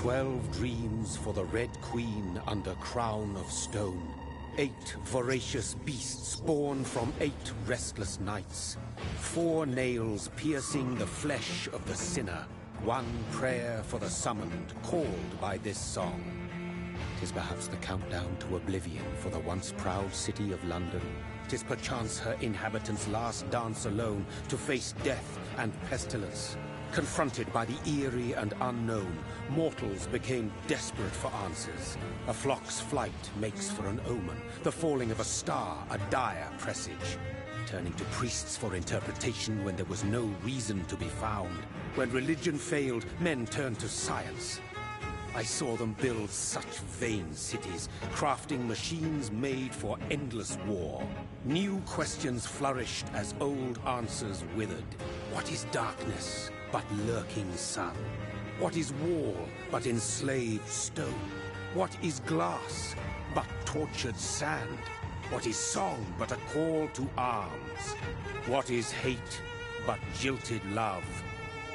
12 dreams for the Red Queen under crown of stone. 8 voracious beasts born from 8 restless nights. 4 nails piercing the flesh of the sinner. 1 prayer for the summoned, called by this song. 'Tis perhaps the countdown to oblivion for the once proud city of London. 'Tis perchance her inhabitants' last dance alone to face death and pestilence. Confronted by the eerie and unknown, mortals became desperate for answers. A flock's flight makes for an omen, the falling of a star a dire presage. Turning to priests for interpretation when there was no reason to be found. When religion failed, men turned to science. I saw them build such vain cities, crafting machines made for endless war. New questions flourished as old answers withered. What is darkness but lurking sun? What is wall but enslaved stone? What is glass but tortured sand? What is song but a call to arms? What is hate but jilted love?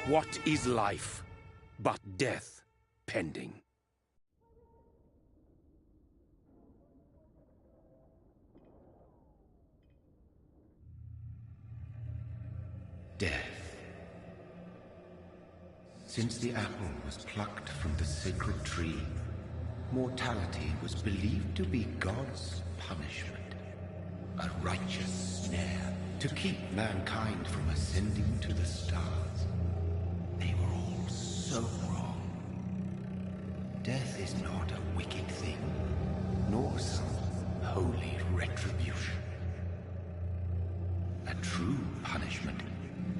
What is life but death pending? Death. Since the apple was plucked from the sacred tree, mortality was believed to be God's punishment. A righteous snare to keep mankind from ascending to the stars. They were all so wrong. Death is not a wicked thing, nor some holy retribution. A true punishment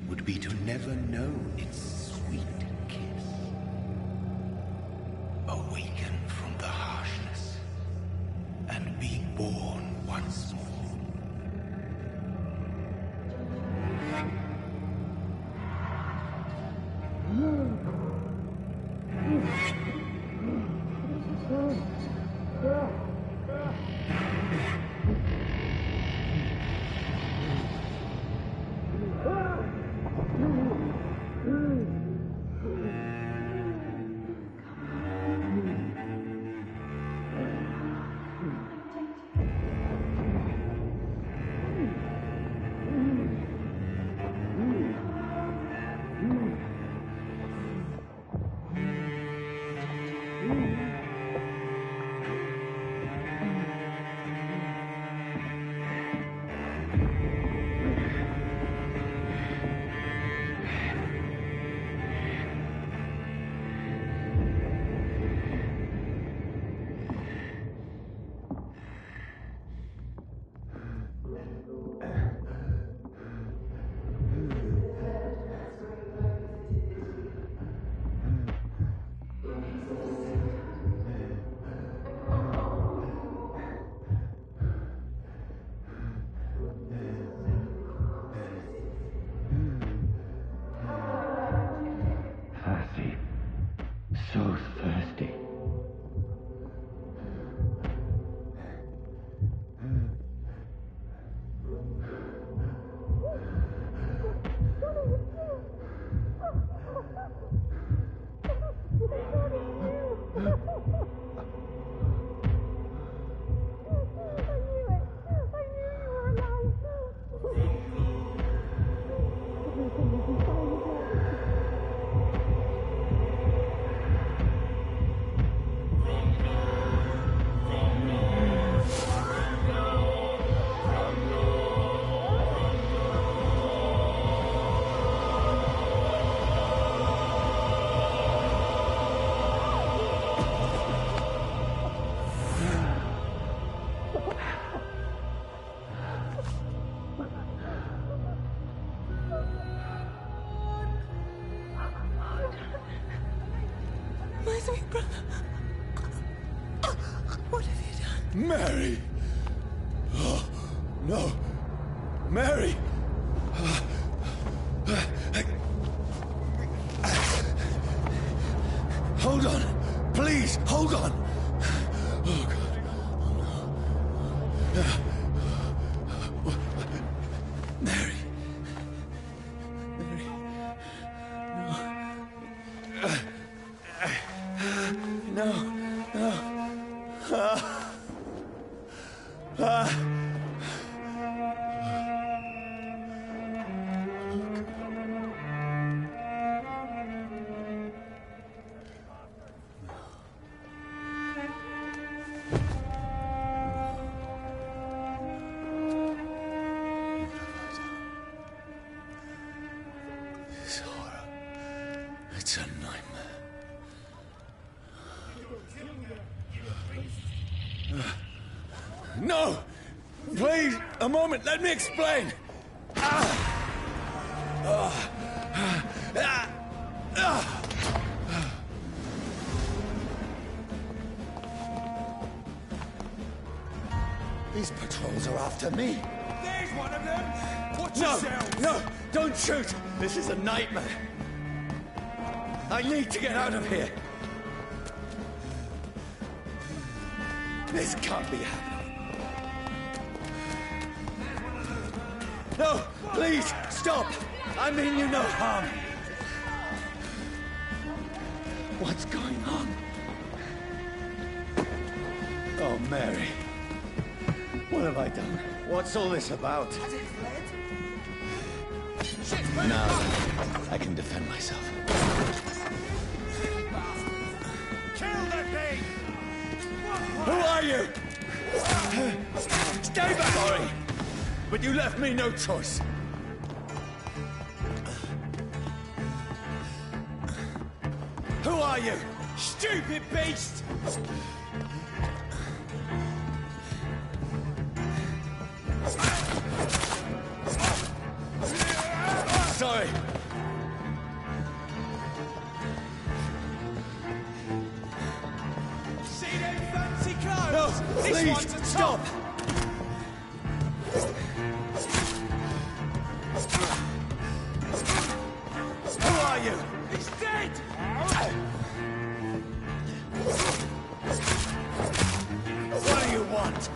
would be to never know its sweet kiss. Awaken from the harshness and be born once more. So thirsty. What have you done? Mary! Oh, no. Mary! Hold on. Please, hold on. Oh, God. Oh, no. Mary. Mary. No. No! Please, a moment, let me explain! These patrols are after me. There's one of them! Watch No! yourself! No! Don't shoot! This is a nightmare. I need to get out of here. This can't be happening. No! Please! Stop! I mean you no harm. What's going on? Oh, Mary. What have I done? What's all this about? Now, I can defend myself. Kill the thing! Who are you? Stay back! Sorry, but you left me no choice. Who are you? Stupid beast! Sorry. See them fancy clothes? No, This please, one's a stop! top. Who are you? He's dead! What do you want?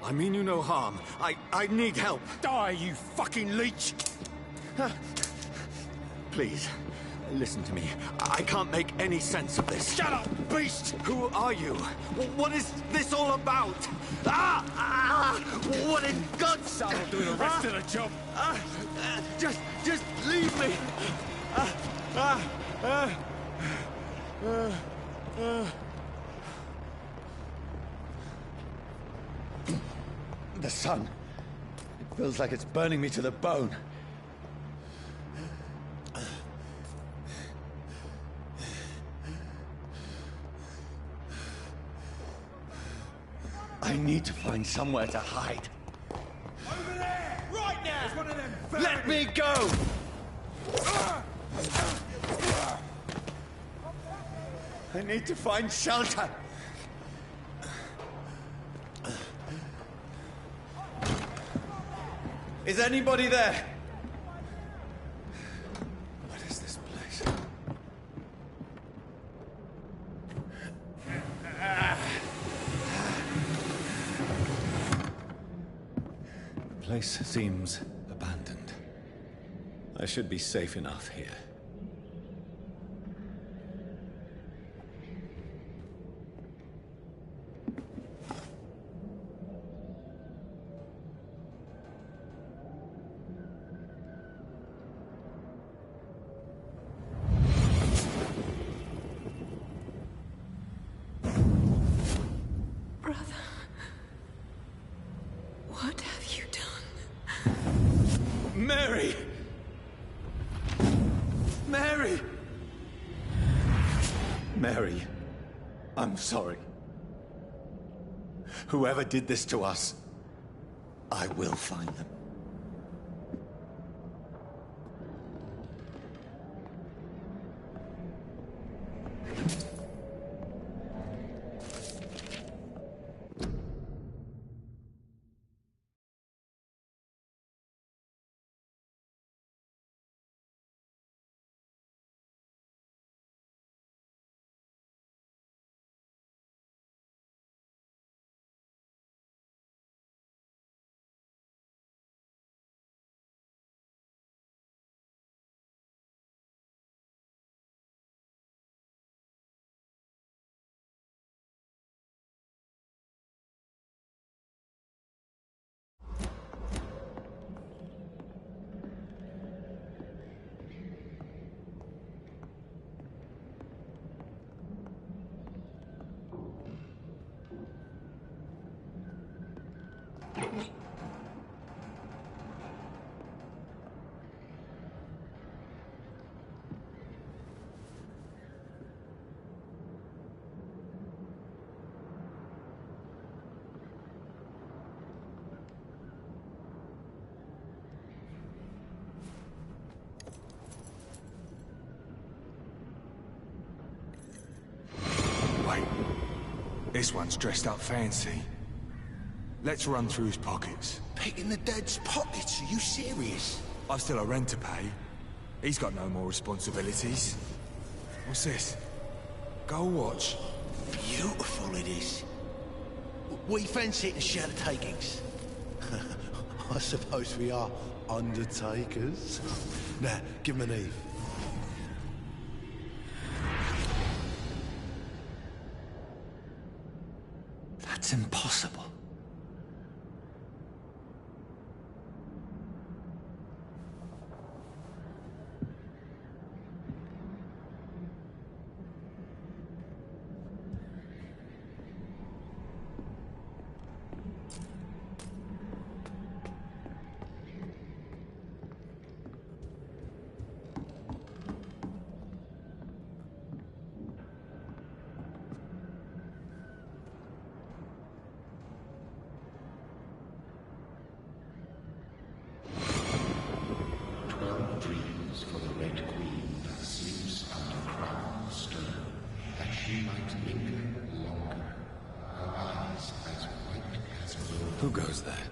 I mean you no harm. I need help. Die, you fucking leech! Please, listen to me. I can't make any sense of this. Shut up, beast! Who are you? What is this all about? What in God's Son will do the rest of the job. Just leave me. The sun. It feels like it's burning me to the bone. I need to find somewhere to hide. Over there! Right now! There's one of them Let me go! I need to find shelter. Is anybody there? What is this place? The place seems abandoned. I should be safe enough here. Brother, what have you done? Mary! Mary! Mary, I'm sorry. Whoever did this to us, I will find them. This one's dressed up fancy. Let's run through his pockets. Picking the dead's pockets? Are you serious? I've still a rent to pay. He's got no more responsibilities. What's this? Gold watch. Beautiful it is. We fancy it and share the takings. I suppose we are undertakers. Now, give him an Eve. That's impossible. Dreams for the Red Queen that sleeps under crown stone, that she might linger longer, her eyes as white as gold. Who goes there?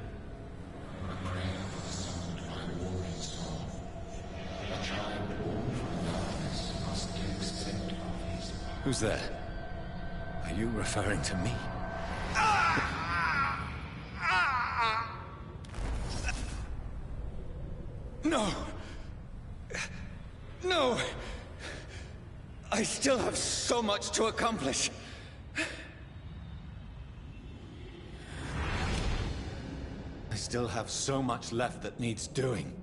A prayer summoned by warring song. A child born from darkness must take scent of his heart. Who's there? Are you referring to me? No! No! I still have so much to accomplish. I still have so much left that needs doing.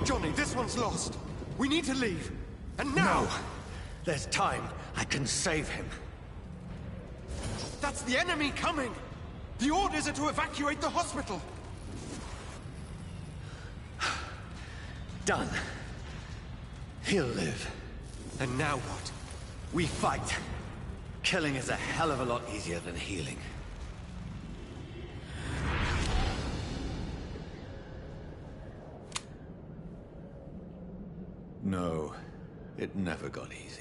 Johnny, this one's lost. We need to leave. And now! No! There's time. I can save him. That's the enemy coming! The orders are to evacuate the hospital! Done. He'll live. And now what? We fight. Killing is a hell of a lot easier than healing. No, it never got easy.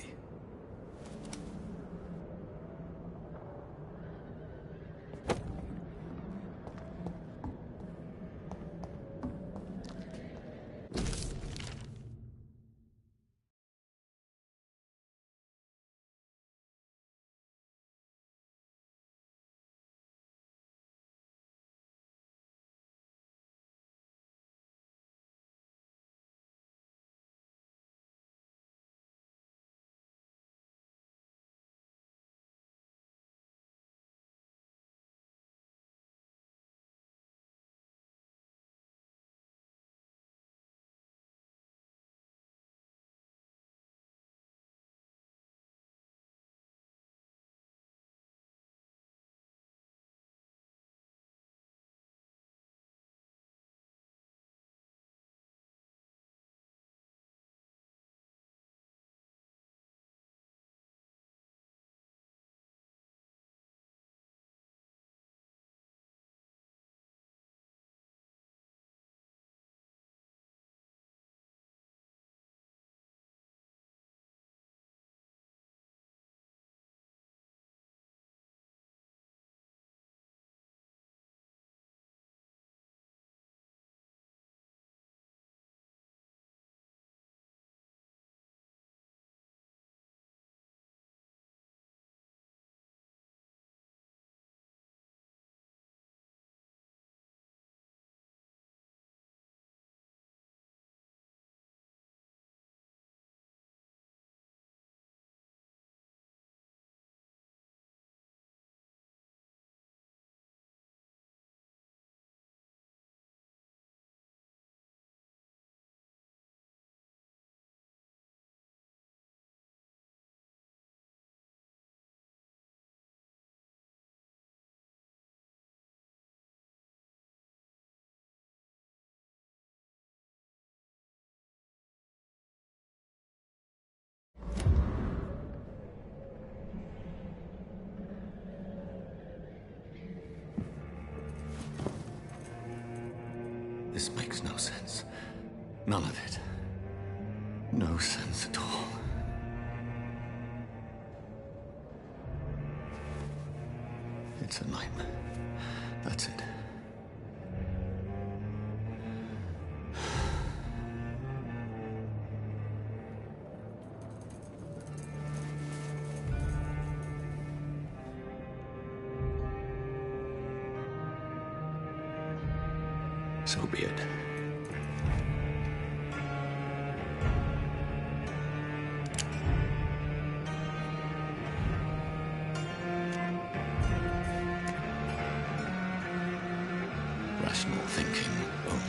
makes no sense. None of it. No sense at all. It's a nightmare. That's it. So be it. Rational thinking only.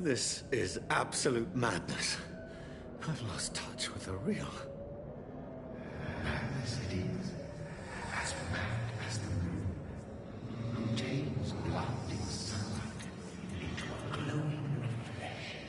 This is absolute madness. I've lost touch with the real. Madness it is, as mad as the moon, who takes blinding sunlight into a glowing reflection.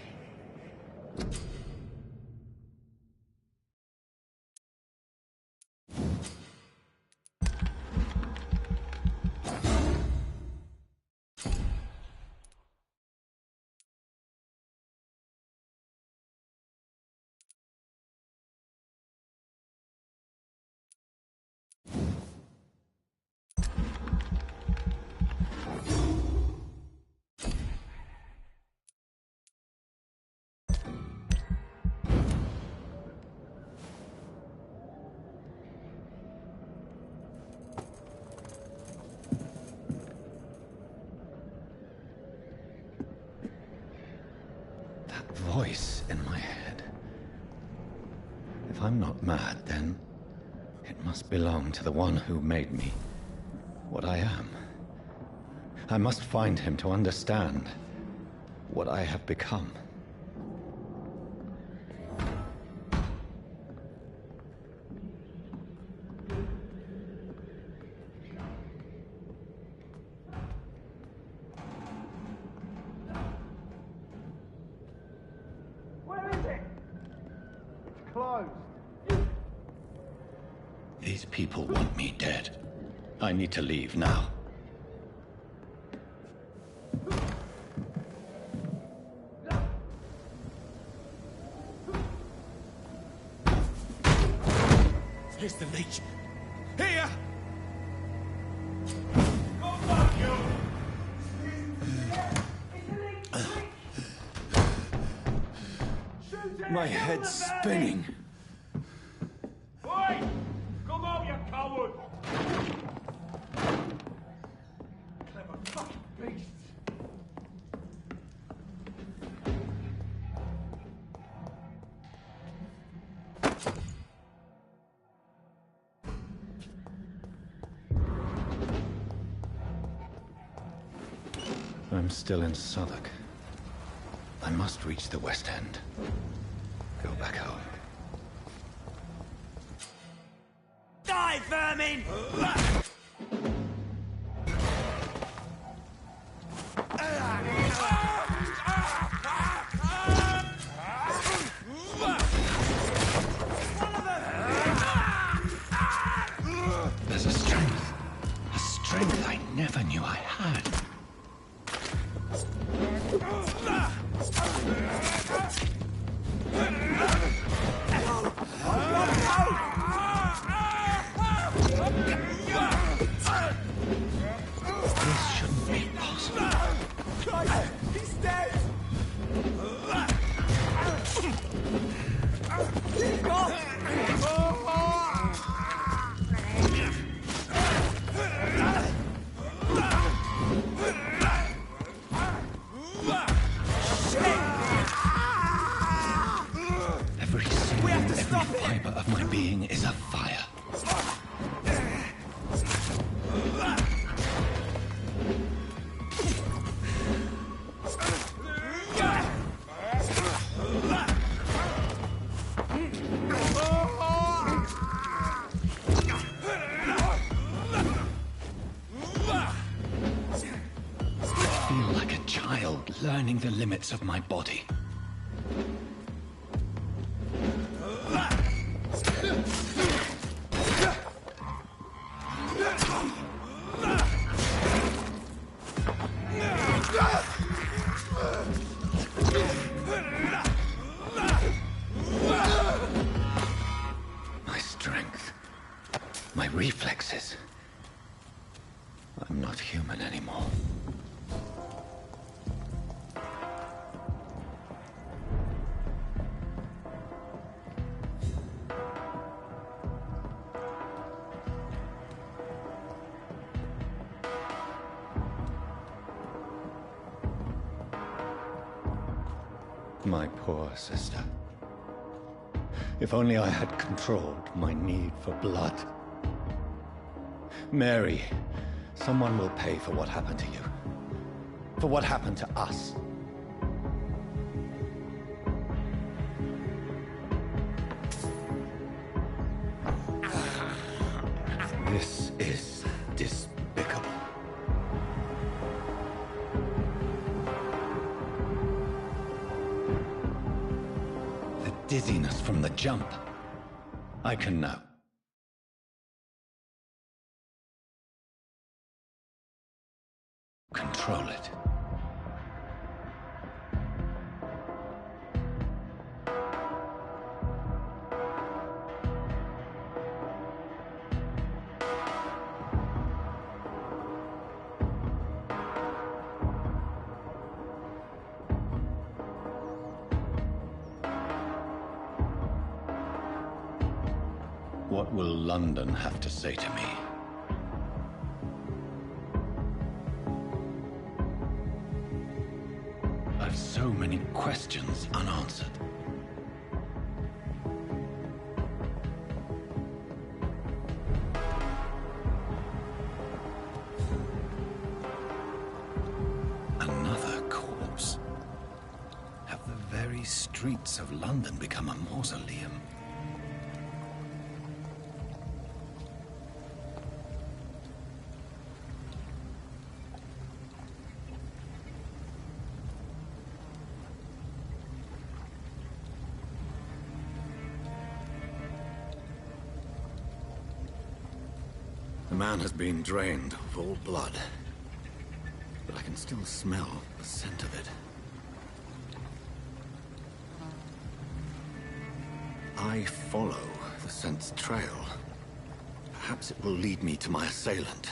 Voice in my head. If I'm not mad, then it must belong to the one who made me what I am. I must find him to understand what I have become. These people want me dead. I need to leave now. Here's the leech. Here! My head's spinning. Oi! Come on, you coward! Clever fucking beasts! I'm still in Southwark. I must reach the West End. Go back home. Die, vermin! There's a strength I never knew I had. being is a fire. I feel like a child learning the limits of my body. My strength, my reflexes. I'm not human anymore. My poor sister. If only I had controlled my need for blood. Mary, someone will pay for what happened to you. For what happened to us. This is despicable. The dizziness from the jump. I can now control it. What will London have to say to me? I've so many questions unanswered. Another corpse. Have the very streets of London become a mausoleum? The man has been drained of all blood, but I can still smell the scent of it. I follow the scent's trail. Perhaps it will lead me to my assailant.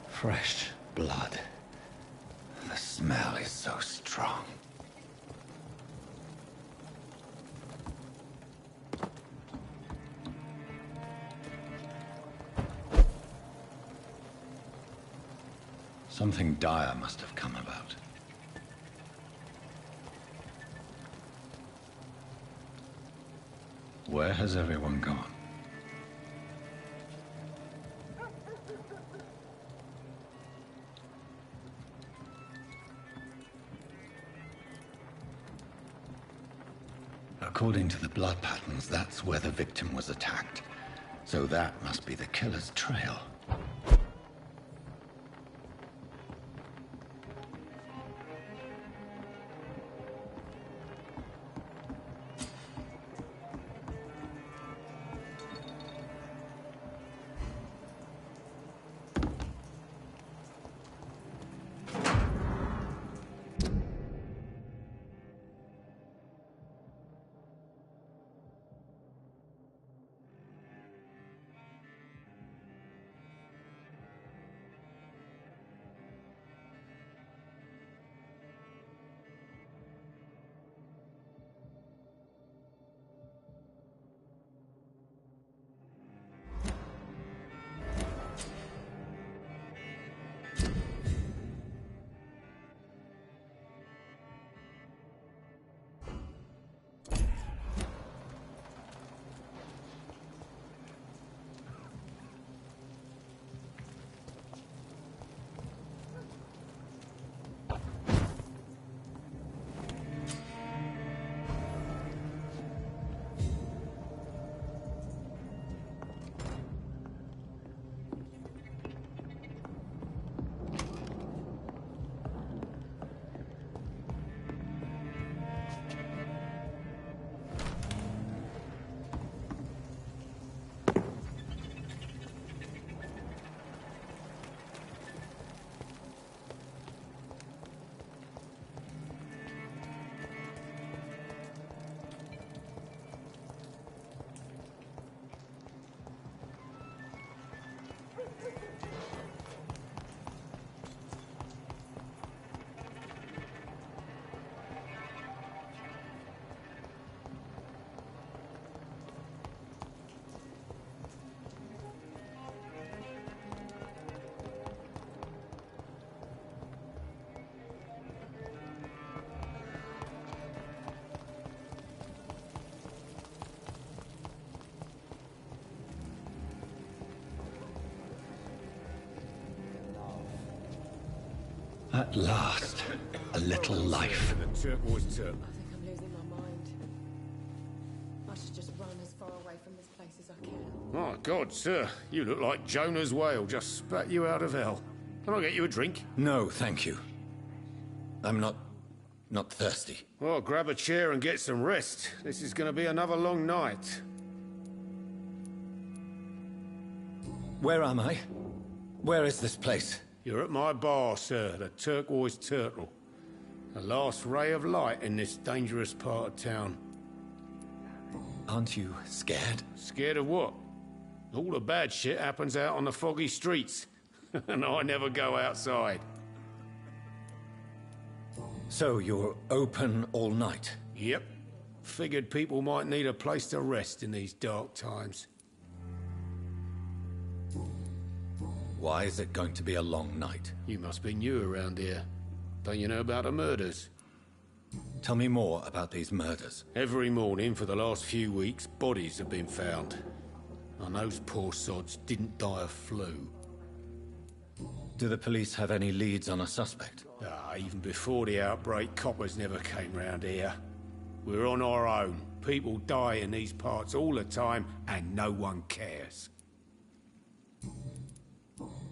Fresh blood. The smell is so strong. Something dire must have come about. Where has everyone gone? According to the blood patterns, that's where the victim was attacked. So that must be the killer's trail. At last, a little life. The turquoise turtle. I think I'm losing my mind. I should just run as far away from this place as I can. My God, sir, you look like Jonah's whale just spat you out of hell. Can I get you a drink? No, thank you. I'm not thirsty. Well, grab a chair and get some rest. This is going to be another long night. Where am I? Where is this place? You're at my bar, sir, the Turquoise Turtle. The last ray of light in this dangerous part of town. Aren't you scared? Scared of what? All the bad shit happens out on the foggy streets. And I never go outside. So you're open all night? Yep. Figured people might need a place to rest in these dark times. Why is it going to be a long night? You must be new around here. Don't you know about the murders? Tell me more about these murders. Every morning for the last few weeks, bodies have been found. And those poor sods didn't die of flu. Do the police have any leads on a suspect? Even before the outbreak, coppers never came round here. We're on our own. People die in these parts all the time, and no one cares.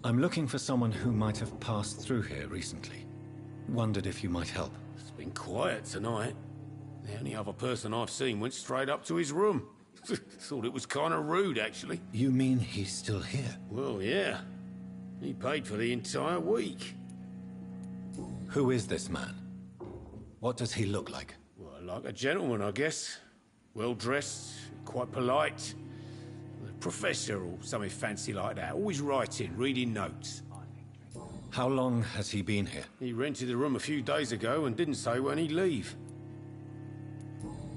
I'm looking for someone who might have passed through here recently. Wondered if you might help. It's been quiet tonight. The only other person I've seen went straight up to his room. Thought it was kind of rude, actually. You mean he's still here? Well, yeah. He paid for the entire week. Who is this man? What does he look like? Well, like a gentleman, I guess. Well-dressed, quite polite. A professor or something fancy like that. Always writing, reading notes. How long has he been here? He rented the room a few days ago and didn't say when he'd leave.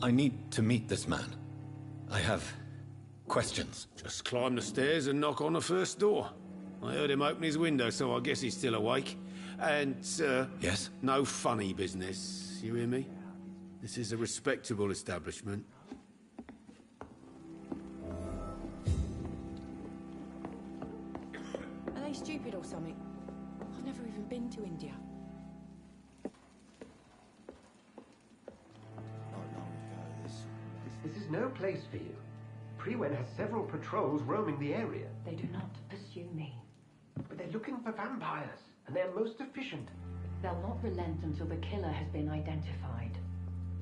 I need to meet this man. I have questions. Just climb the stairs and knock on the first door. I heard him open his window, so I guess he's still awake. And, Yes? no funny business. You hear me? This is a respectable establishment. Are they stupid or something? I've never even been to India. This is no place for you. Prewen has several patrols roaming the area. They do not pursue me. But they're looking for vampires, and they're most efficient. They'll not relent until the killer has been identified.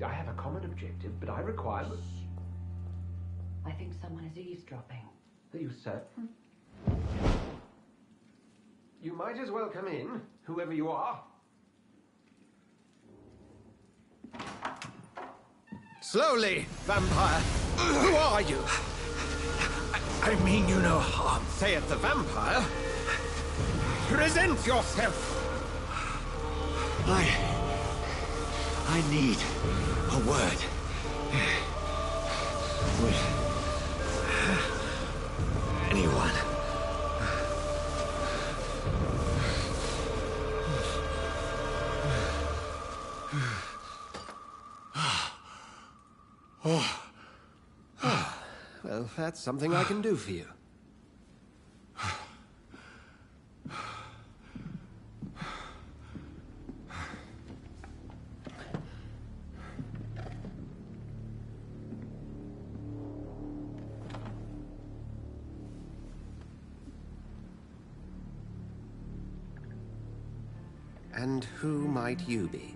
I have a common objective, but I require... I think someone is eavesdropping. Are you certain? You might as well come in, whoever you are. Slowly, vampire. Who are you? I mean you no harm. Saith the vampire. Present yourself. I need a word. With anyone. Well, that's something I can do for you. And who might you be?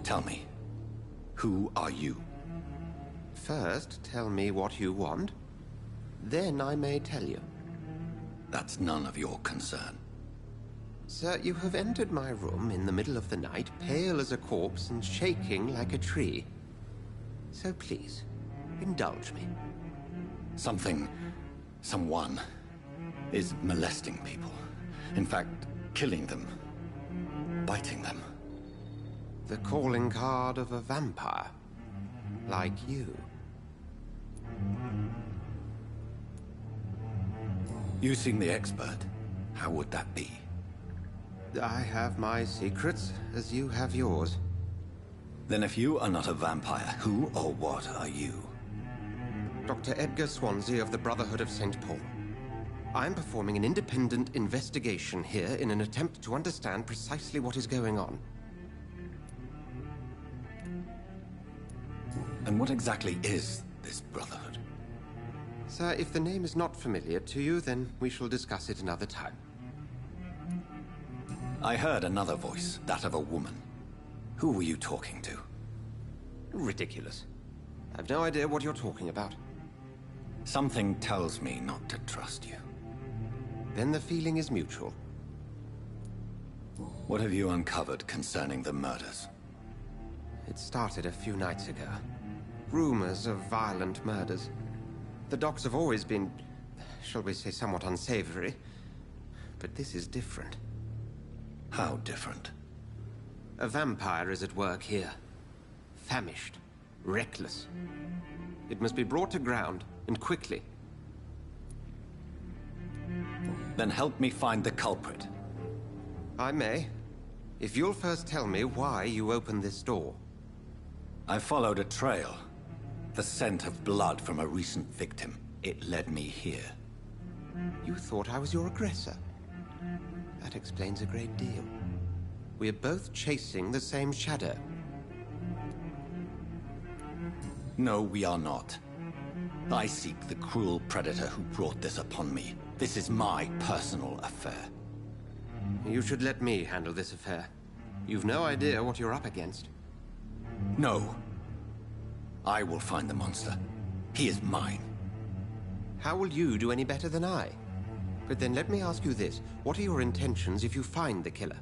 Tell me, who are you? First, tell me what you want. Then I may tell you. That's none of your concern. Sir, you have entered my room in the middle of the night, pale as a corpse and shaking like a tree. So please, indulge me. Someone is molesting people. In fact, killing them. Biting them. The calling card of a vampire. Like you. You seem the expert. How would that be? I have my secrets, as you have yours. Then if you are not a vampire, who or what are you? Dr. Edgar Swansea of the Brotherhood of St. Paul. I'm performing an independent investigation here in an attempt to understand precisely what is going on. And what exactly is this Brotherhood? Sir, if the name is not familiar to you, then we shall discuss it another time. I heard another voice, that of a woman. Who were you talking to? Ridiculous. I've no idea what you're talking about. Something tells me not to trust you. Then the feeling is mutual. What have you uncovered concerning the murders? It started a few nights ago. Rumors of violent murders. The docks have always been, shall we say, somewhat unsavory. But this is different. How different? A vampire is at work here. Famished. Reckless. It must be brought to ground, and quickly. Then help me find the culprit. I may. If you'll first tell me why you opened this door. I followed a trail. The scent of blood from a recent victim. It led me here. You thought I was your aggressor. That explains a great deal. We're both chasing the same shadow. No, we are not. I seek the cruel predator who brought this upon me. This is my personal affair. You should let me handle this affair. You've no idea what you're up against. No. I will find the monster. He is mine. How will you do any better than I? But then let me ask you this. What are your intentions if you find the killer?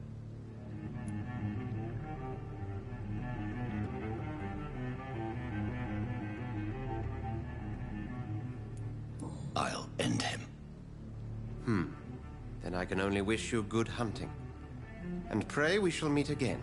I'll end him. Then I can only wish you good hunting. And pray we shall meet again.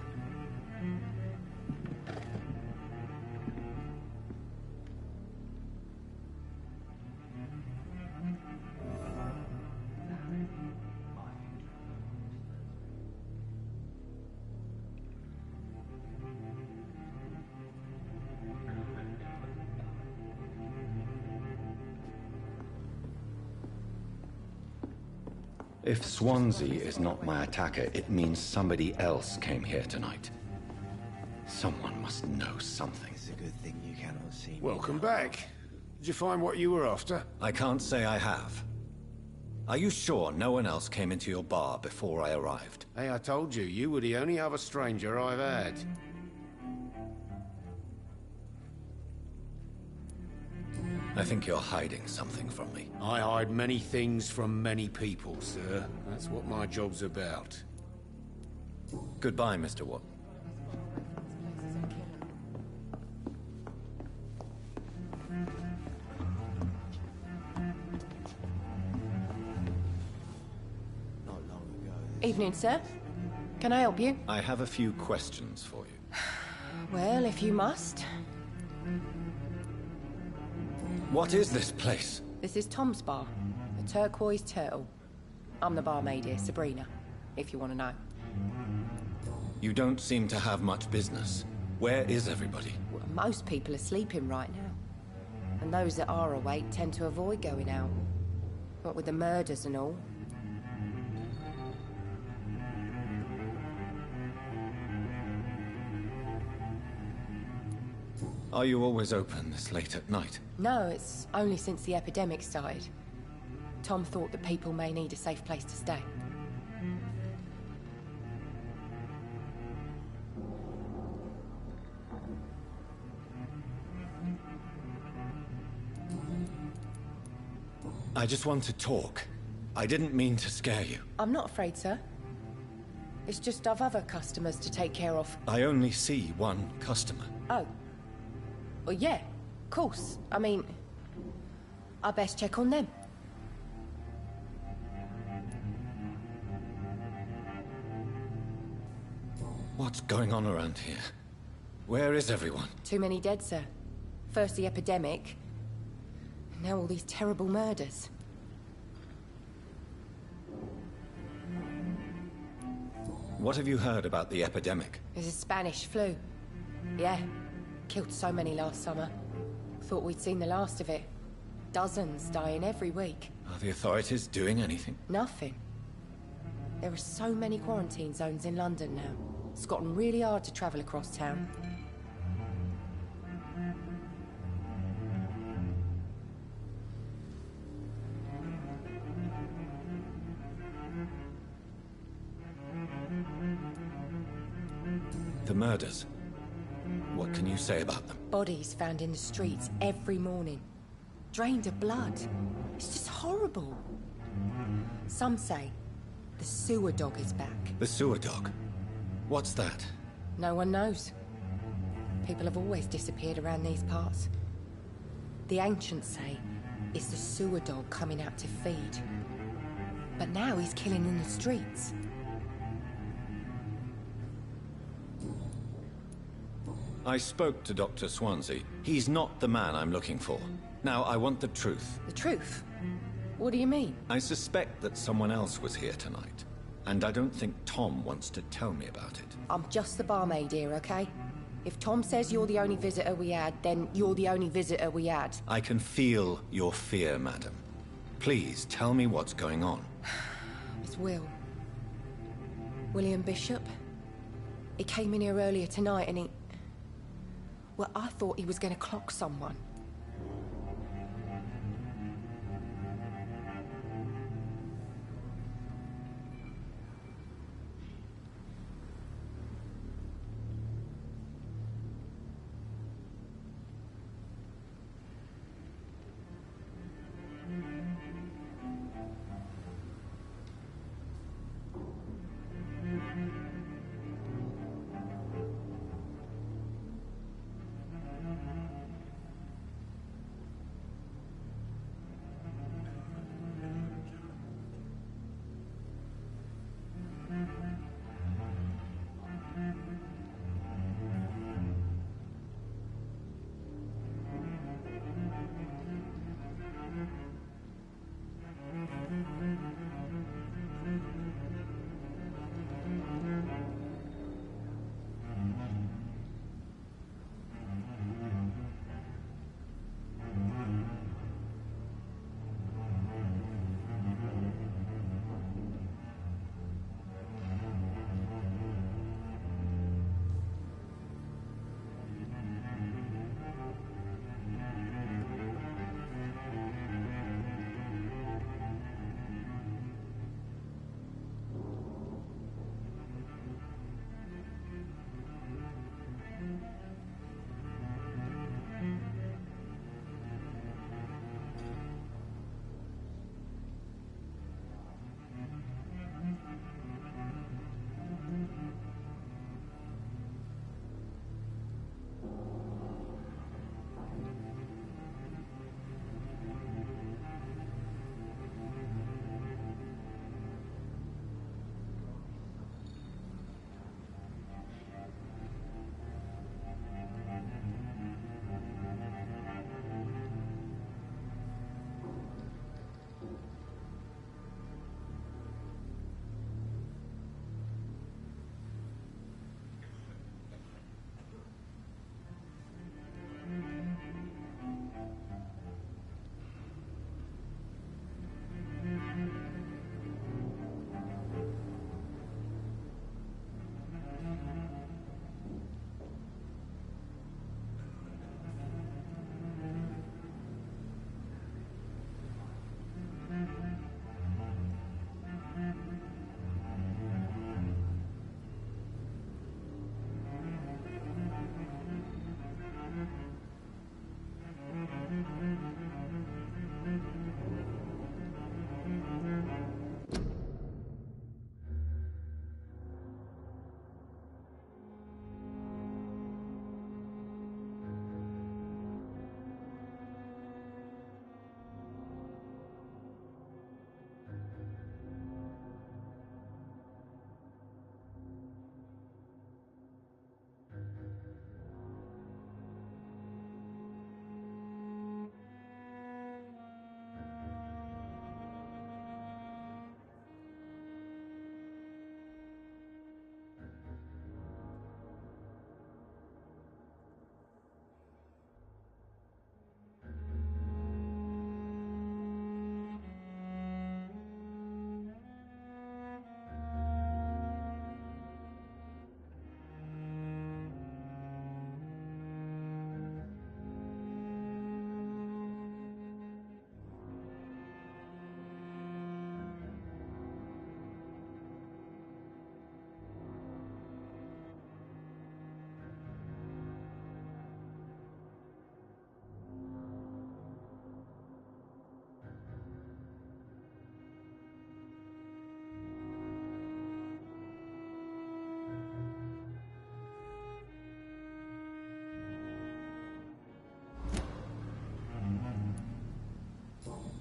If Swansea is not my attacker, it means somebody else came here tonight. Someone must know something. It's a good thing you cannot see me. Welcome back. Did you find what you were after? I can't say I have. Are you sure no one else came into your bar before I arrived? Hey, I told you, you were the only other stranger I've had. I think you're hiding something from me. I hide many things from many people, sir. That's what my job's about. Goodbye, Mr. Watt. Not long ago. Evening, sir. Can I help you? I have a few questions for you. Well, if you must. What is this place? This is Tom's bar, the Turquoise Turtle. I'm the barmaid here, Sabrina, if you want to know. You don't seem to have much business. Where is everybody? Well, most people are sleeping right now. And those that are awake tend to avoid going out. What with the murders and all. Are you always open this late at night? No, it's only since the epidemic started. Tom thought that people may need a safe place to stay. I just want to talk. I didn't mean to scare you. I'm not afraid, sir. It's just I've other customers to take care of. I only see one customer. Oh. Well, yeah, of course. I mean, I best check on them. What's going on around here? Where is everyone? Too many dead, sir. First the epidemic, now all these terrible murders. What have you heard about the epidemic? There's a Spanish flu. Yeah. Killed so many last summer. Thought we'd seen the last of it. Dozens dying every week. Are the authorities doing anything? Nothing. There are so many quarantine zones in London now. It's gotten really hard to travel across town. The murders. What can you say about them? Bodies found in the streets every morning. Drained of blood. It's just horrible. Some say the sewer dog is back. The sewer dog? What's that? No one knows. People have always disappeared around these parts. The ancients say it's the sewer dog coming out to feed. But now he's killing in the streets. I spoke to Dr. Swansea. He's not the man I'm looking for. Now, I want the truth. The truth? What do you mean? I suspect that someone else was here tonight. And I don't think Tom wants to tell me about it. I'm just the barmaid here, okay? If Tom says you're the only visitor we had, then you're the only visitor we had. I can feel your fear, madam. Please, tell me what's going on. It's Will. William Bishop. He came in here earlier tonight and he... Well, I thought he was going to clock someone.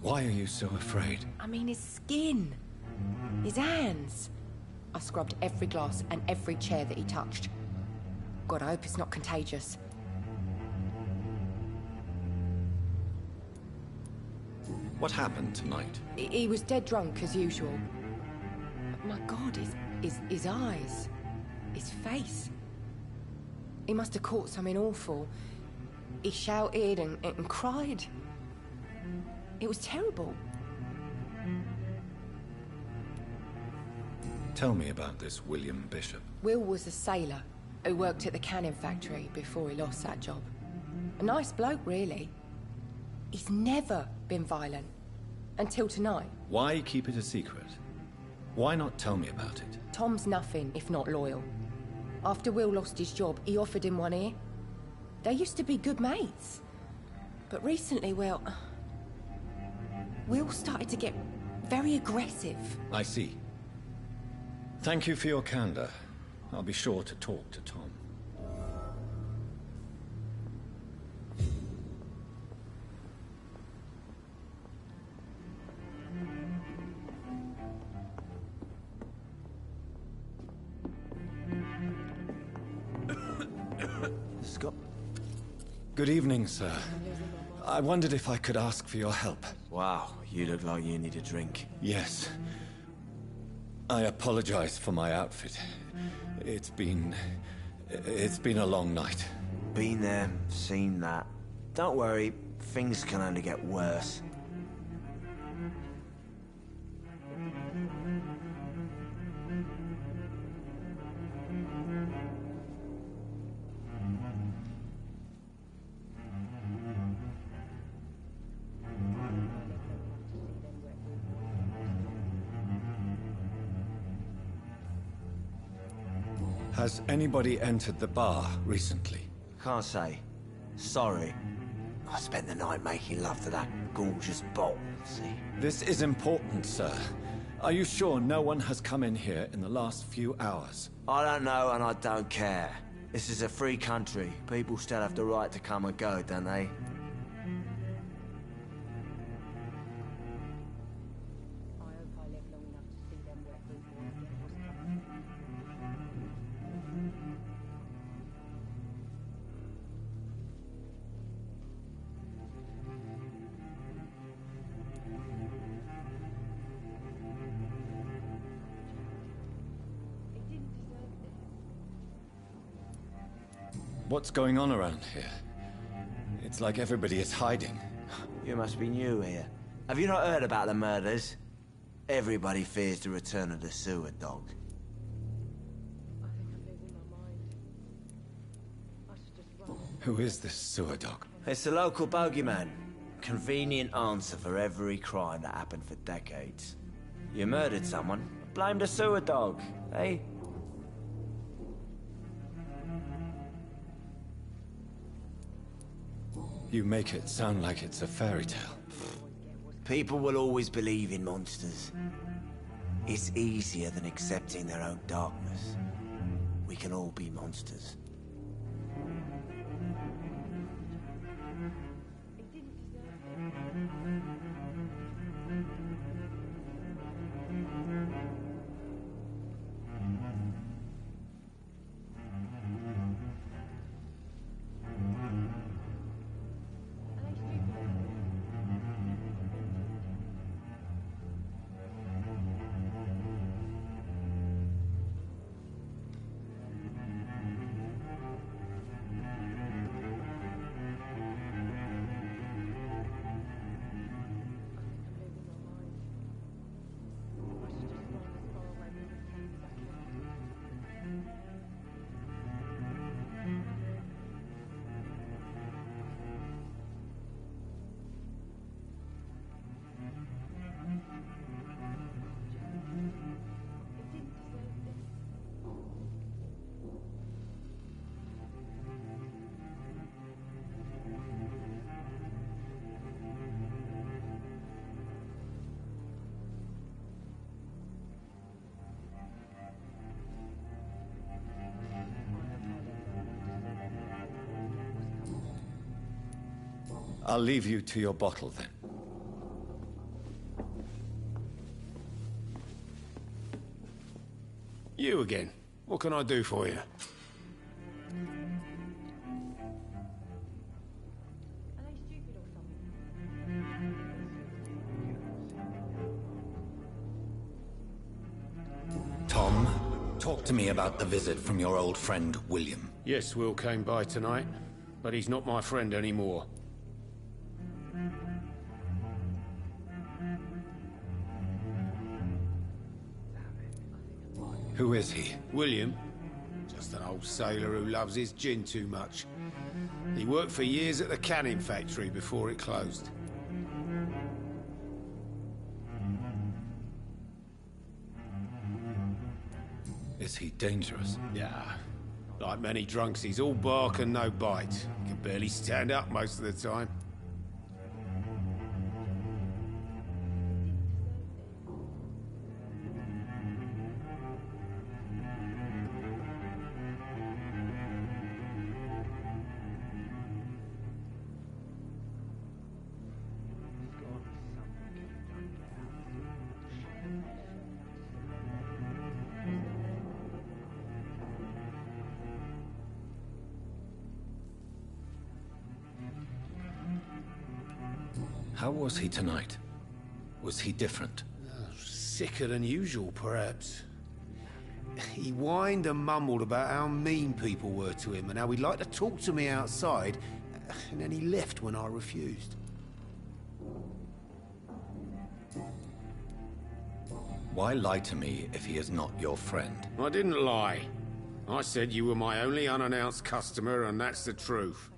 Why are you so afraid? I mean, his skin. His hands. I scrubbed every glass and every chair that he touched. God, I hope it's not contagious. What happened tonight? He was dead drunk, as usual. But my God, his eyes. His face. He must have caught something awful. He shouted and cried. It was terrible. Tell me about this William Bishop. Will was a sailor who worked at the cannon factory before he lost that job. A nice bloke, really. He's never been violent. Until tonight. Why keep it a secret? Why not tell me about it? Tom's nothing if not loyal. After Will lost his job, he offered him one ear. They used to be good mates. But recently, well... Will started to get very aggressive. I see. Thank you for your candor. I'll be sure to talk to Tom. Scott? Good evening, sir. I wondered if I could ask for your help. Wow, you look like you need a drink. Yes. I apologize for my outfit. It's been a long night. Been there, seen that. Don't worry, things can only get worse. Has anybody entered the bar recently? Can't say. Sorry. I spent the night making love to that gorgeous bolt, see? This is important, sir. Are you sure no one has come in here in the last few hours? I don't know and I don't care. This is a free country. People still have the right to come and go, don't they? What's going on around here? It's like everybody is hiding. You must be new here. Have you not heard about the murders? Everybody fears the return of the sewer dog. Who is this sewer dog? It's the local bogeyman. Convenient answer for every crime that happened for decades. You murdered someone, blame the sewer dog, eh? You make it sound like it's a fairy tale. People will always believe in monsters. It's easier than accepting their own darkness. We can all be monsters. I'll leave you to your bottle then. You again. What can I do for you? Tom, talk to me about the visit from your old friend, William. Yes, Will came by tonight, but he's not my friend anymore. Who is he? William? Just an old sailor who loves his gin too much. He worked for years at the canning factory before it closed. Is he dangerous? Yeah. Like many drunks, he's all bark and no bite. He can barely stand up most of the time. How was he tonight? Was he different? Sicker than usual, perhaps. He whined and mumbled about how mean people were to him and how he'd like to talk to me outside, and then he left when I refused. Why lie to me if he is not your friend? I didn't lie. I said you were my only unannounced customer, and that's the truth.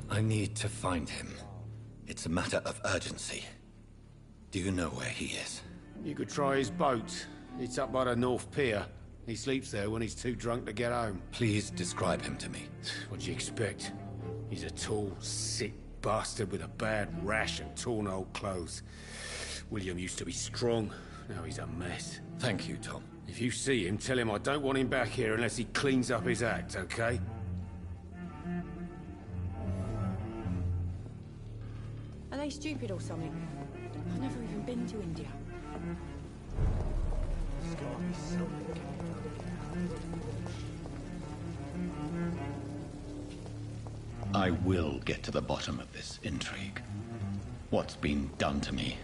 I need to find him. It's a matter of urgency. Do you know where he is? You could try his boat. It's up by the North Pier. He sleeps there when he's too drunk to get home. Please describe him to me. What do you expect? He's a tall, sick bastard with a bad rash and torn old clothes. William used to be strong. Now he's a mess. Thank you, Tom. If you see him, tell him I don't want him back here unless he cleans up his act, okay? Are they stupid or something? I've never even been to India. There's gotta be something. I will get to the bottom of this intrigue. What's been done to me?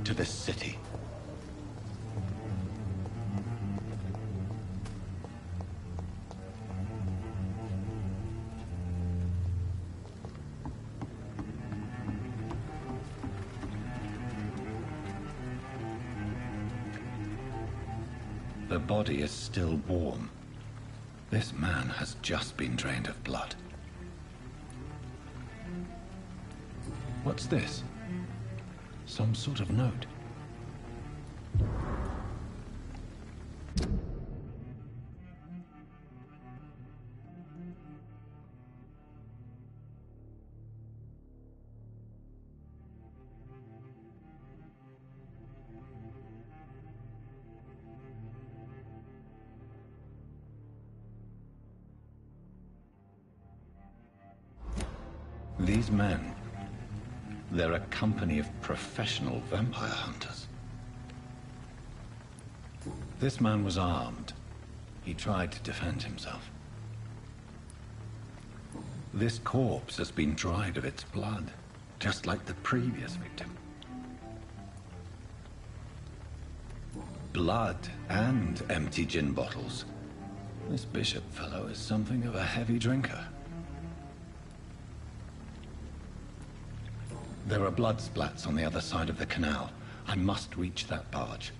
To this city? The body is still warm. This man has just been drained of blood. What's this? Some sort of note. These men, they're a company of professional vampire hunters. This man was armed. He tried to defend himself. This corpse has been dried of its blood, just like the previous victim. Blood and empty gin bottles. This bishop fellow is something of a heavy drinker. There are blood splats on the other side of the canal. I must reach that barge.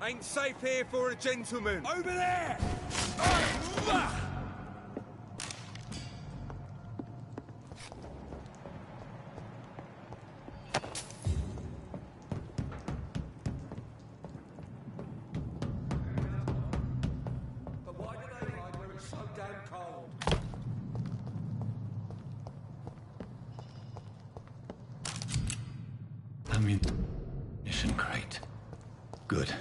Ain't safe here for a gentleman. Over there! But why do they hide where it's so damn cold? Ammunition crate. Good.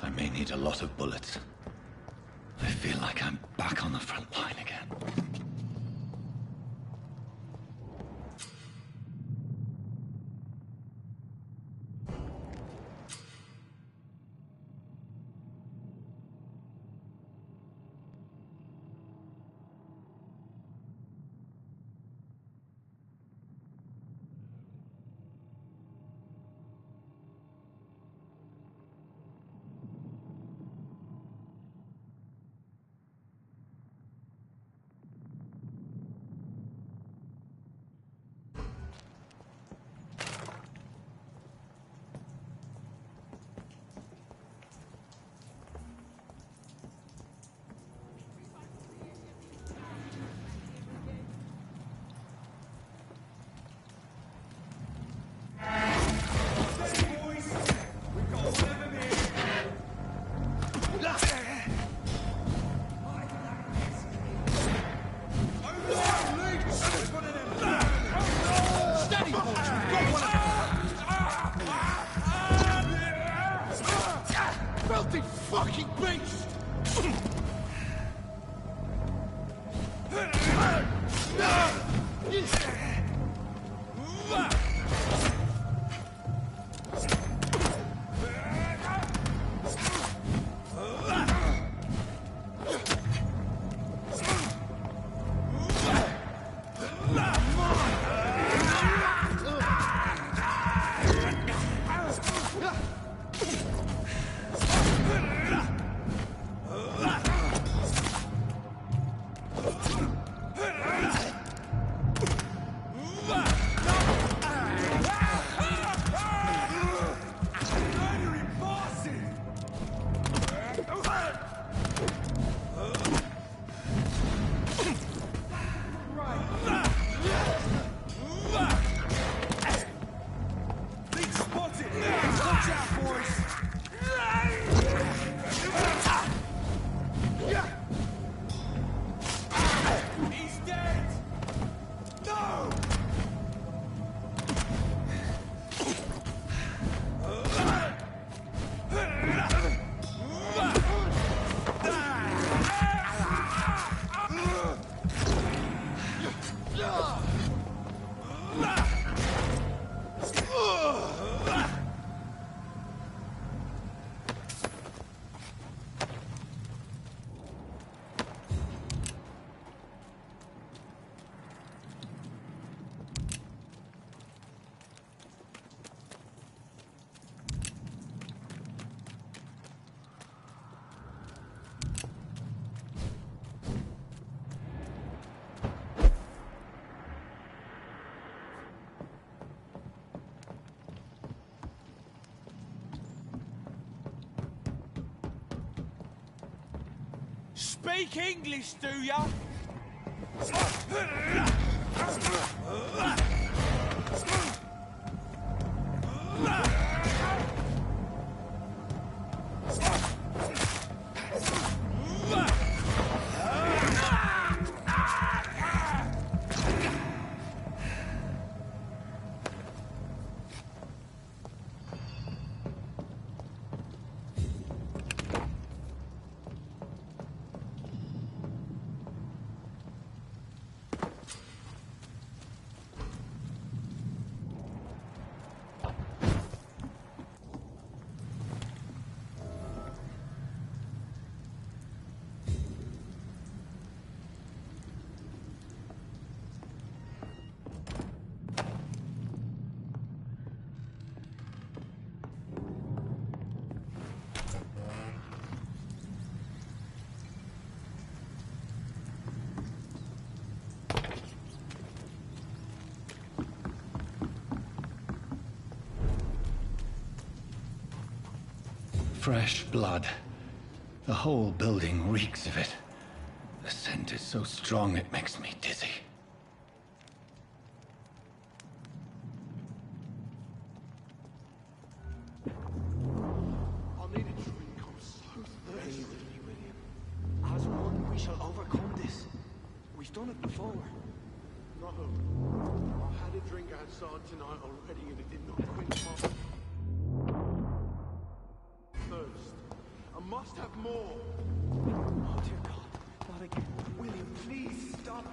I may need a lot of bullets. I feel like I'm back on the front line again. Filthy fucking beast! Speak English, do ya? Fresh blood. The whole building reeks of it. The scent is so strong it makes me dizzy. I need a drink. I'm so thirsty. William. As one, we shall overcome this. We've done it before. No. I had a drink outside tonight already and it did not quench my thirst. I must have more. Oh dear God, not again. William, please stop.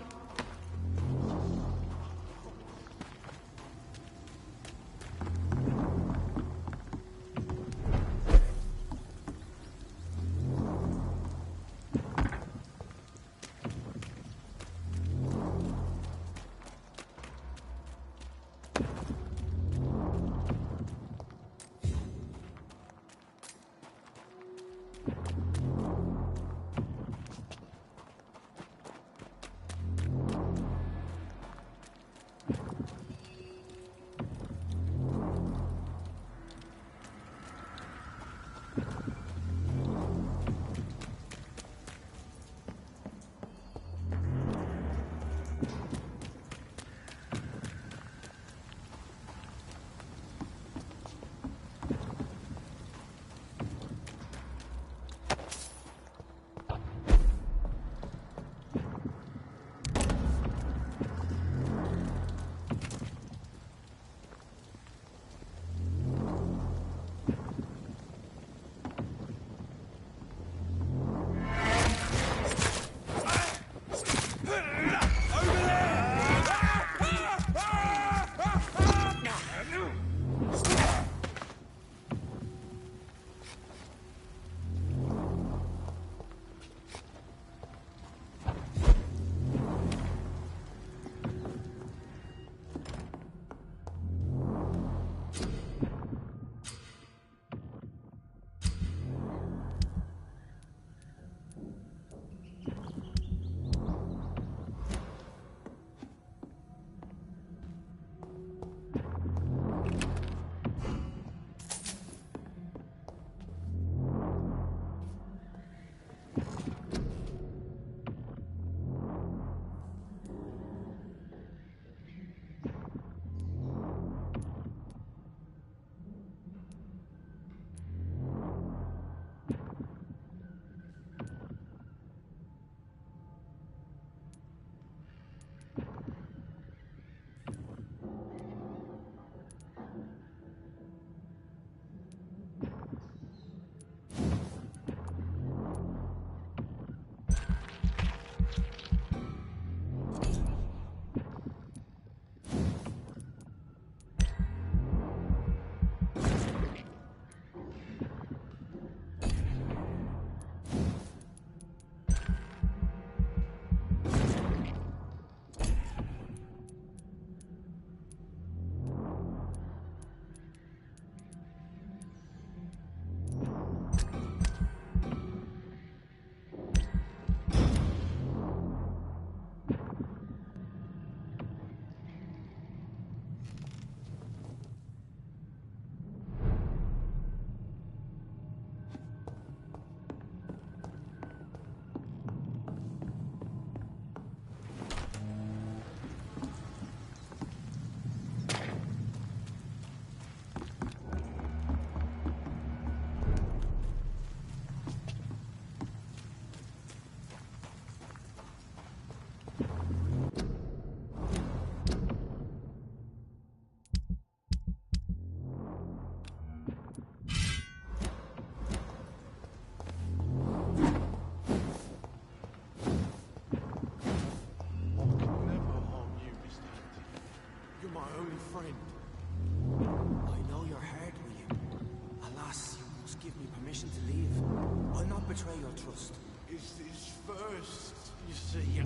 betray your trust. Is this first, you see?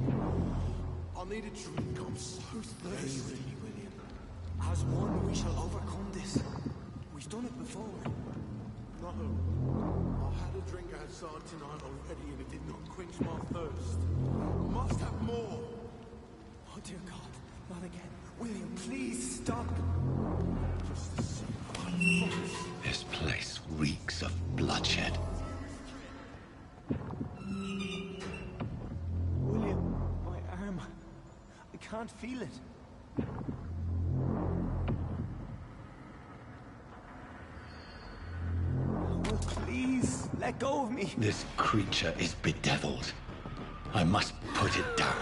I need a drink, I'm so thirsty. William. As one, we shall overcome this. We've done it before. No. I had a drink outside tonight already and it did not quench my thirst. I must have more. Oh, dear God. Not again. William, please stop. Just a second. This place reeks of bloodshed. can't feel it. Will, please, let go of me. This creature is bedeviled. I must put it down.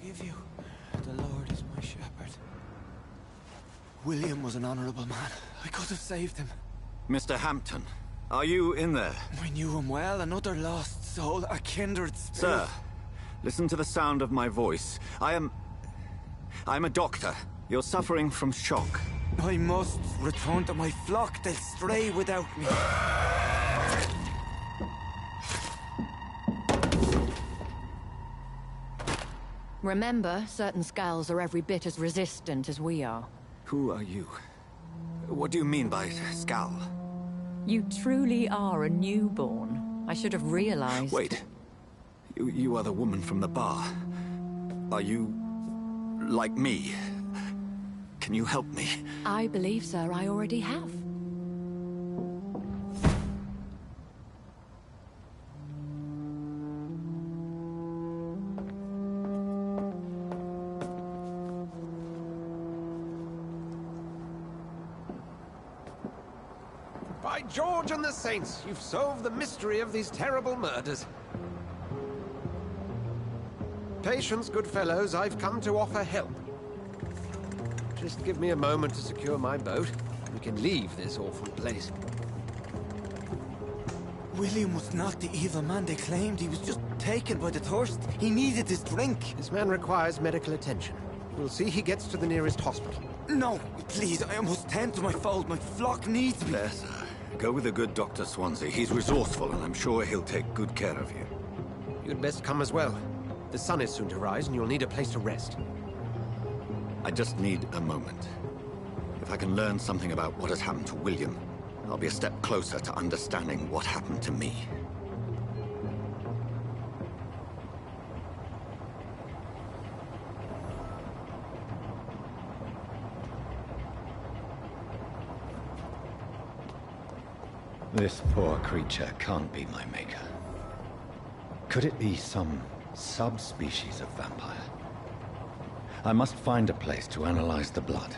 Forgive you. The Lord is my shepherd. William was an honorable man. I could have saved him. Mr. Hampton, are you in there? I knew him well, another lost soul, a kindred spirit. Sir, listen to the sound of my voice. I'm a doctor. You're suffering from shock. I must return to my flock. They'll stray without me. Remember, certain skulls are every bit as resistant as we are. Who are you? What do you mean by skull? You truly are a newborn. I should have realized. Wait. You are the woman from the bar. Are you like me? Can you help me? I believe, sir, I already have. By George and the Saints, you've solved the mystery of these terrible murders. Patience, good fellows, I've come to offer help. Just give me a moment to secure my boat. We can leave this awful place. William was not the evil man they claimed. He was just taken by the thirst. He needed this drink. This man requires medical attention. We'll see he gets to the nearest hospital. No, please, I must tend to my fold. My flock needs me. There, sir. Go with the good Dr. Swansea. He's resourceful, and I'm sure he'll take good care of you. You'd best come as well. The sun is soon to rise, and you'll need a place to rest. I just need a moment. If I can learn something about what has happened to William, I'll be a step closer to understanding what happened to me. This poor creature can't be my maker. Could it be some subspecies of vampire? I must find a place to analyze the blood.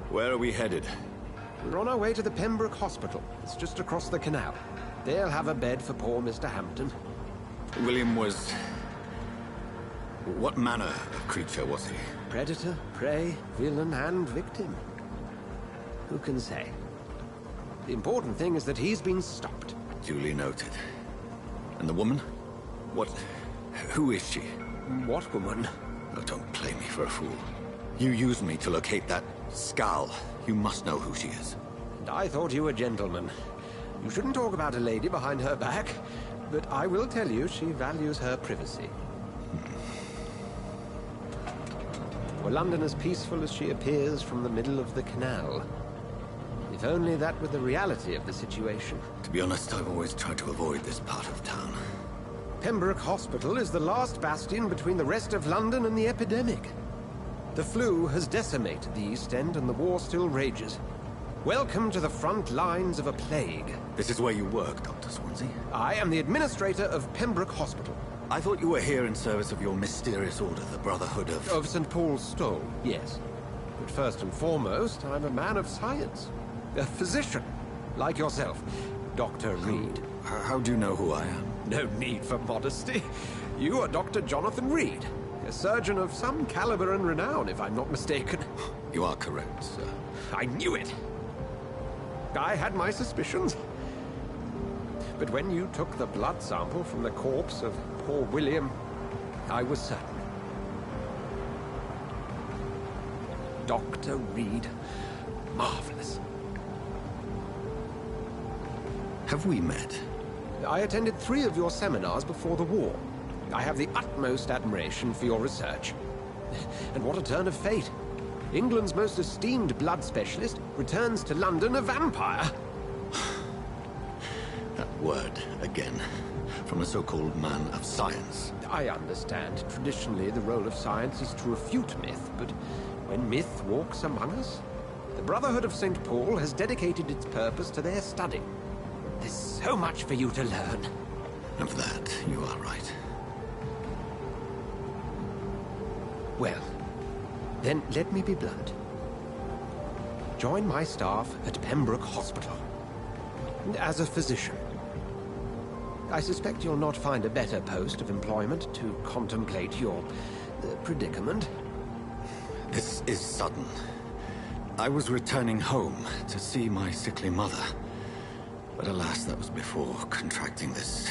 Where are we headed? We're on our way to the Pembroke Hospital. It's just across the canal. They'll have a bed for poor Mr. Hampton. William was... what manner of creature was he? Predator, prey, villain, and victim. Who can say? The important thing is that he's been stopped. Duly noted. And the woman? What... who is she? What woman? Oh, don't play me for a fool. You used me to locate that skull. You must know who she is. And I thought you a gentleman. You shouldn't talk about a lady behind her back, but I will tell you she values her privacy. Were London as peaceful as she appears from the middle of the canal? If only that were the reality of the situation. To be honest, I've always tried to avoid this part of town. Pembroke Hospital is the last bastion between the rest of London and the epidemic. The flu has decimated the East End and the war still rages. Welcome to the front lines of a plague. This is where you work, Dr. Swansea? I am the administrator of Pembroke Hospital. I thought you were here in service of your mysterious order, the Brotherhood of... Of St. Paul's Stole, yes. But first and foremost, I'm a man of science. A physician, like yourself, Dr. Reed. How do you know who I am? No need for modesty. You are Dr. Jonathan Reed. A surgeon of some caliber and renown, if I'm not mistaken. You are correct, sir. I knew it! I had my suspicions. But when you took the blood sample from the corpse of poor William, I was certain. Dr. Reed. Marvelous. Have we met? I attended 3 of your seminars before the war. I have the utmost admiration for your research. And what a turn of fate. England's most esteemed blood specialist returns to London a vampire. That word, again, from a so-called man of science. I understand. Traditionally, the role of science is to refute myth, but when myth walks among us, the Brotherhood of St. Paul has dedicated its purpose to their study. There's so much for you to learn. Of that, you are right. Well, then let me be blunt. Join my staff at Pembroke Hospital. As a physician. I suspect you'll not find a better post of employment to contemplate your predicament. This is sudden. I was returning home to see my sickly mother. But alas, that was before contracting this...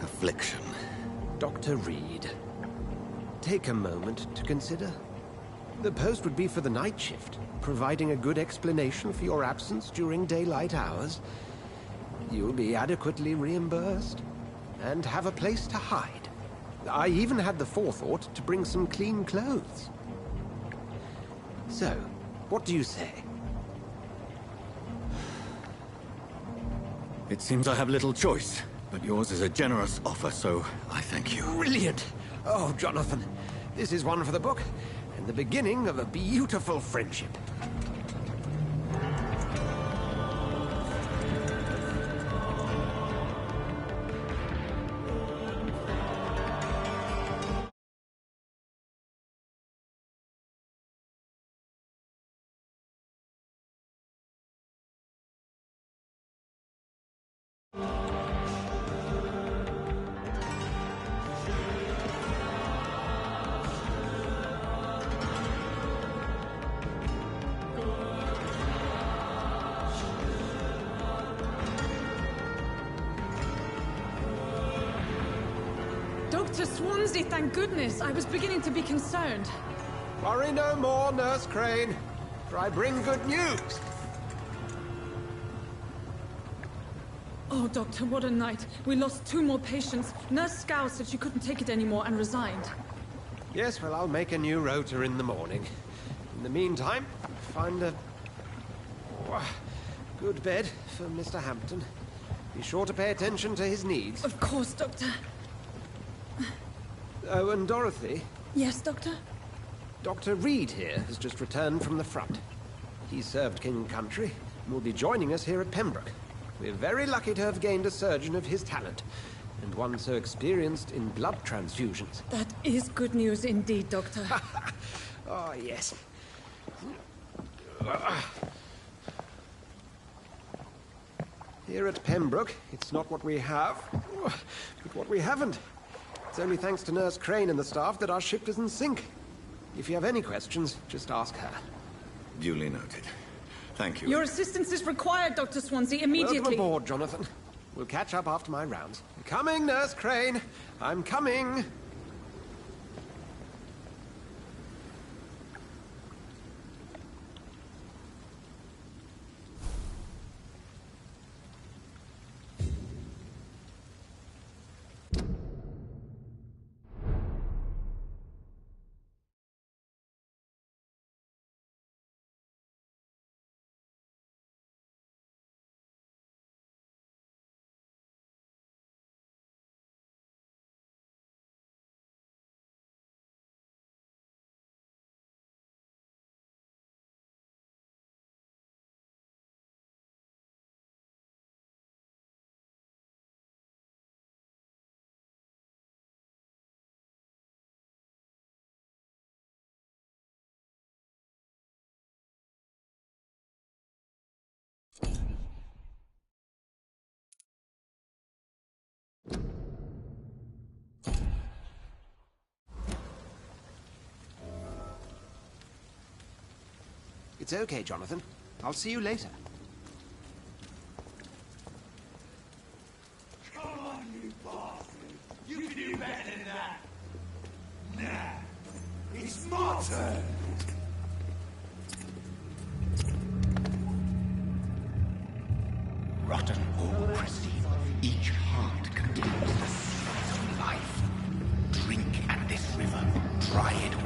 affliction. Dr. Reed, take a moment to consider. The post would be for the night shift, providing a good explanation for your absence during daylight hours. You'll be adequately reimbursed, and have a place to hide. I even had the forethought to bring some clean clothes. So, what do you say? It seems I have little choice, but yours is a generous offer, so I thank you. Brilliant! Oh, Jonathan, this is one for the book, and the beginning of a beautiful friendship. Dr. Swansea, thank goodness. I was beginning to be concerned. Worry no more, Nurse Crane, for I bring good news. Oh, Doctor, what a night. We lost 2 more patients. Nurse Scow said she couldn't take it anymore and resigned. Yes, well, I'll make a new rota in the morning. In the meantime, find a good bed for Mr. Hampton. Be sure to pay attention to his needs. Of course, Doctor. Oh, and Dorothy? Yes, Doctor? Dr. Reed here has just returned from the front. He served King Country and will be joining us here at Pembroke. We're very lucky to have gained a surgeon of his talent, and one so experienced in blood transfusions. That is good news indeed, Doctor. Oh, yes. Here at Pembroke, it's not what we have, but what we haven't. It's only thanks to Nurse Crane and the staff that our ship doesn't sink. If you have any questions, just ask her. Duly noted. Thank you. Your assistance is required, Dr. Swansea, immediately. Welcome aboard, Jonathan. We'll catch up after my rounds. Coming, Nurse Crane. I'm coming. It's okay, Jonathan. I'll see you later. Come on, you bastard! You can do better than that! Nah, it's my turn! Rotten or pristine, each heart contains the seeds of life. Drink at this river, try it all.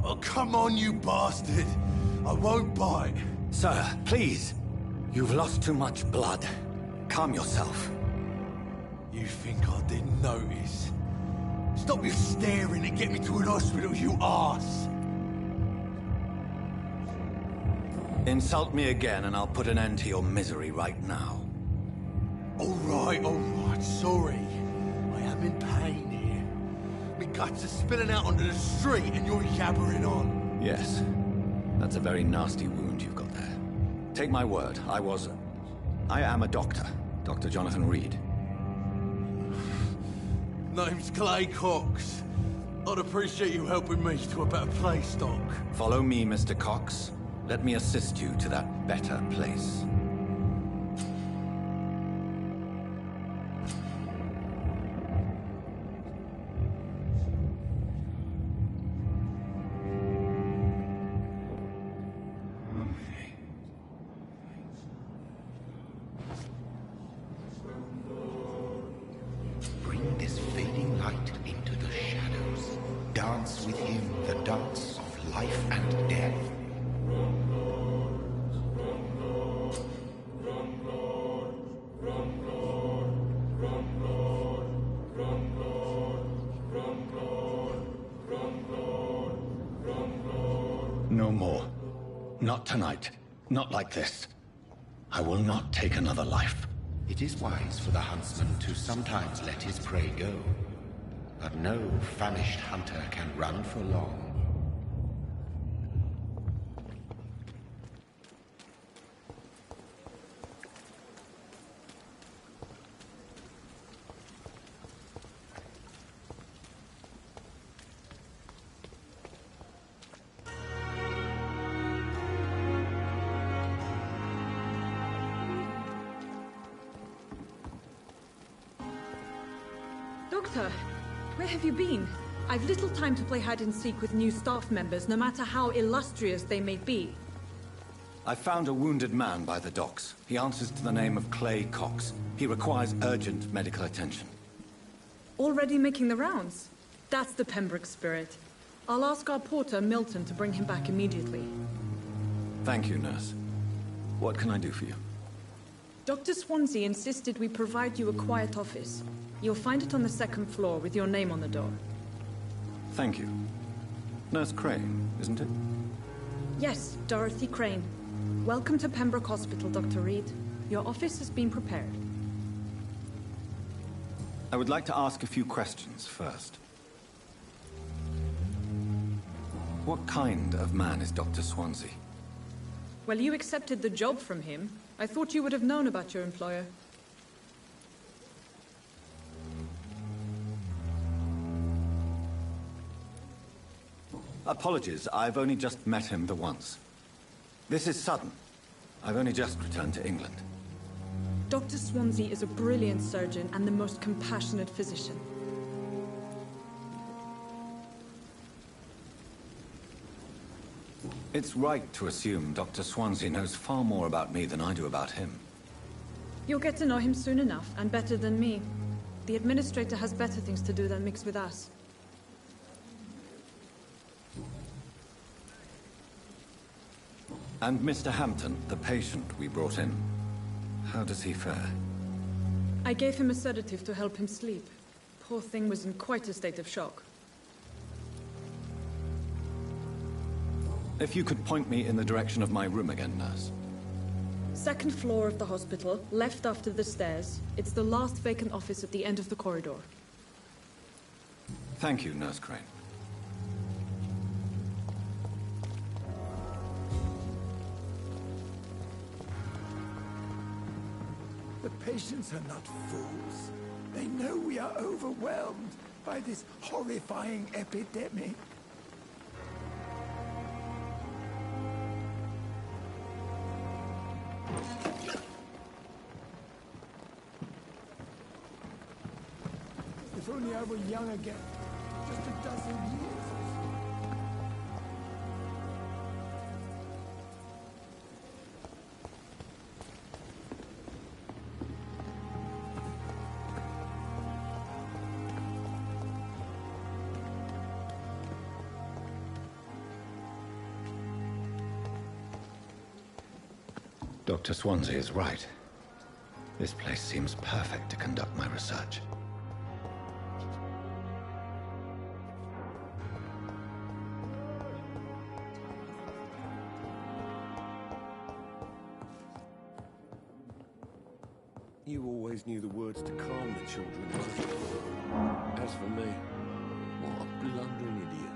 Oh, come on, you bastard! I won't bite. Sir, please. You've lost too much blood. Calm yourself. You think I didn't notice? Stop your staring and get me to an hospital, you arse! Insult me again and I'll put an end to your misery right now. Alright, sorry. I am in pain here. My guts are spilling out onto the street and you're yabbering on. Yes. That's a very nasty wound you've got there. Take my word, I am a doctor. Dr. Jonathan Reed. Name's Clay Cox. I'd appreciate you helping me to a better place, Doc. Follow me, Mr. Cox. Let me assist you to that better place. Bring this fading light into the shadows. Dance with him the dance of life and death. No more. Not tonight. Not like this. I will not take another life. It is wise for the huntsman to sometimes let his prey go. But no famished hunter can run for long. Doctor, where have you been? I've little time to play hide and seek with new staff members, no matter how illustrious they may be. I found a wounded man by the docks. He answers to the name of Clay Cox. He requires urgent medical attention. Already making the rounds? That's the Pembroke spirit. I'll ask our porter, Milton, to bring him back immediately. Thank you, nurse. What can I do for you? Dr. Swansea insisted we provide you a quiet office. You'll find it on the second floor with your name on the door. Thank you. Nurse Crane, isn't it? Yes, Dorothy Crane. Welcome to Pembroke Hospital, Dr. Reed. Your office has been prepared. I would like to ask a few questions first. What kind of man is Dr. Swansea? Well, you accepted the job from him. I thought you would have known about your employer. Apologies, I've only just met him the once. This is sudden. I've only just returned to England. Dr. Swansea is a brilliant surgeon and the most compassionate physician. It's right to assume Dr. Swansea knows far more about me than I do about him. You'll get to know him soon enough, and better than me. The administrator has better things to do than mix with us. And Mr. Hampton, the patient we brought in, how does he fare? I gave him a sedative to help him sleep. Poor thing was in quite a state of shock. If you could point me in the direction of my room again, nurse. Second floor of the hospital, left after the stairs. It's the last vacant office at the end of the corridor. Thank you, Nurse Crane. The patients are not fools. They know we are overwhelmed by this horrifying epidemic. If only I were young again. Just a dozen years or so. Dr. Swansea is right. This place seems perfect to conduct my research. You always knew the words to calm the children. As for me, what a blundering idiot.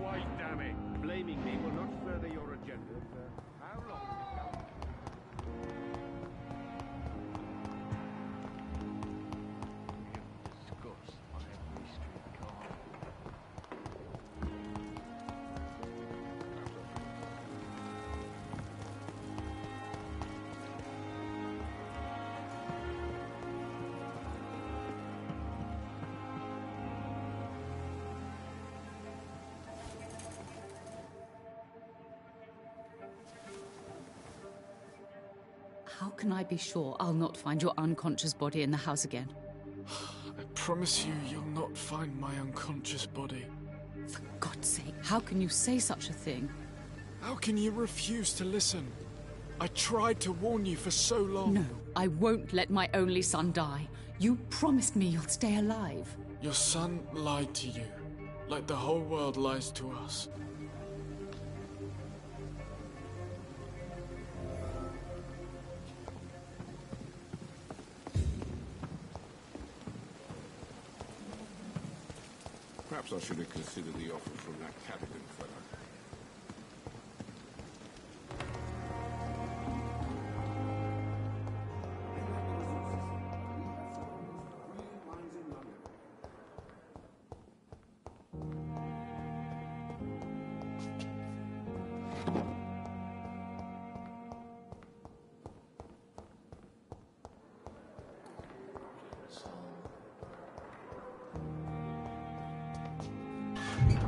Wait, damn it! Blaming me will not further your agenda. How long will it discuss on every streetcar. How can I be sure I'll not find your unconscious body in the house again? I promise you, you'll not find my unconscious body. For God's sake, how can you say such a thing? How can you refuse to listen? I tried to warn you for so long. No, I won't let my only son die. You promised me you'll stay alive. Your son lied to you, like the whole world lies to us. Perhaps I should have considered the offer from that captain fellow.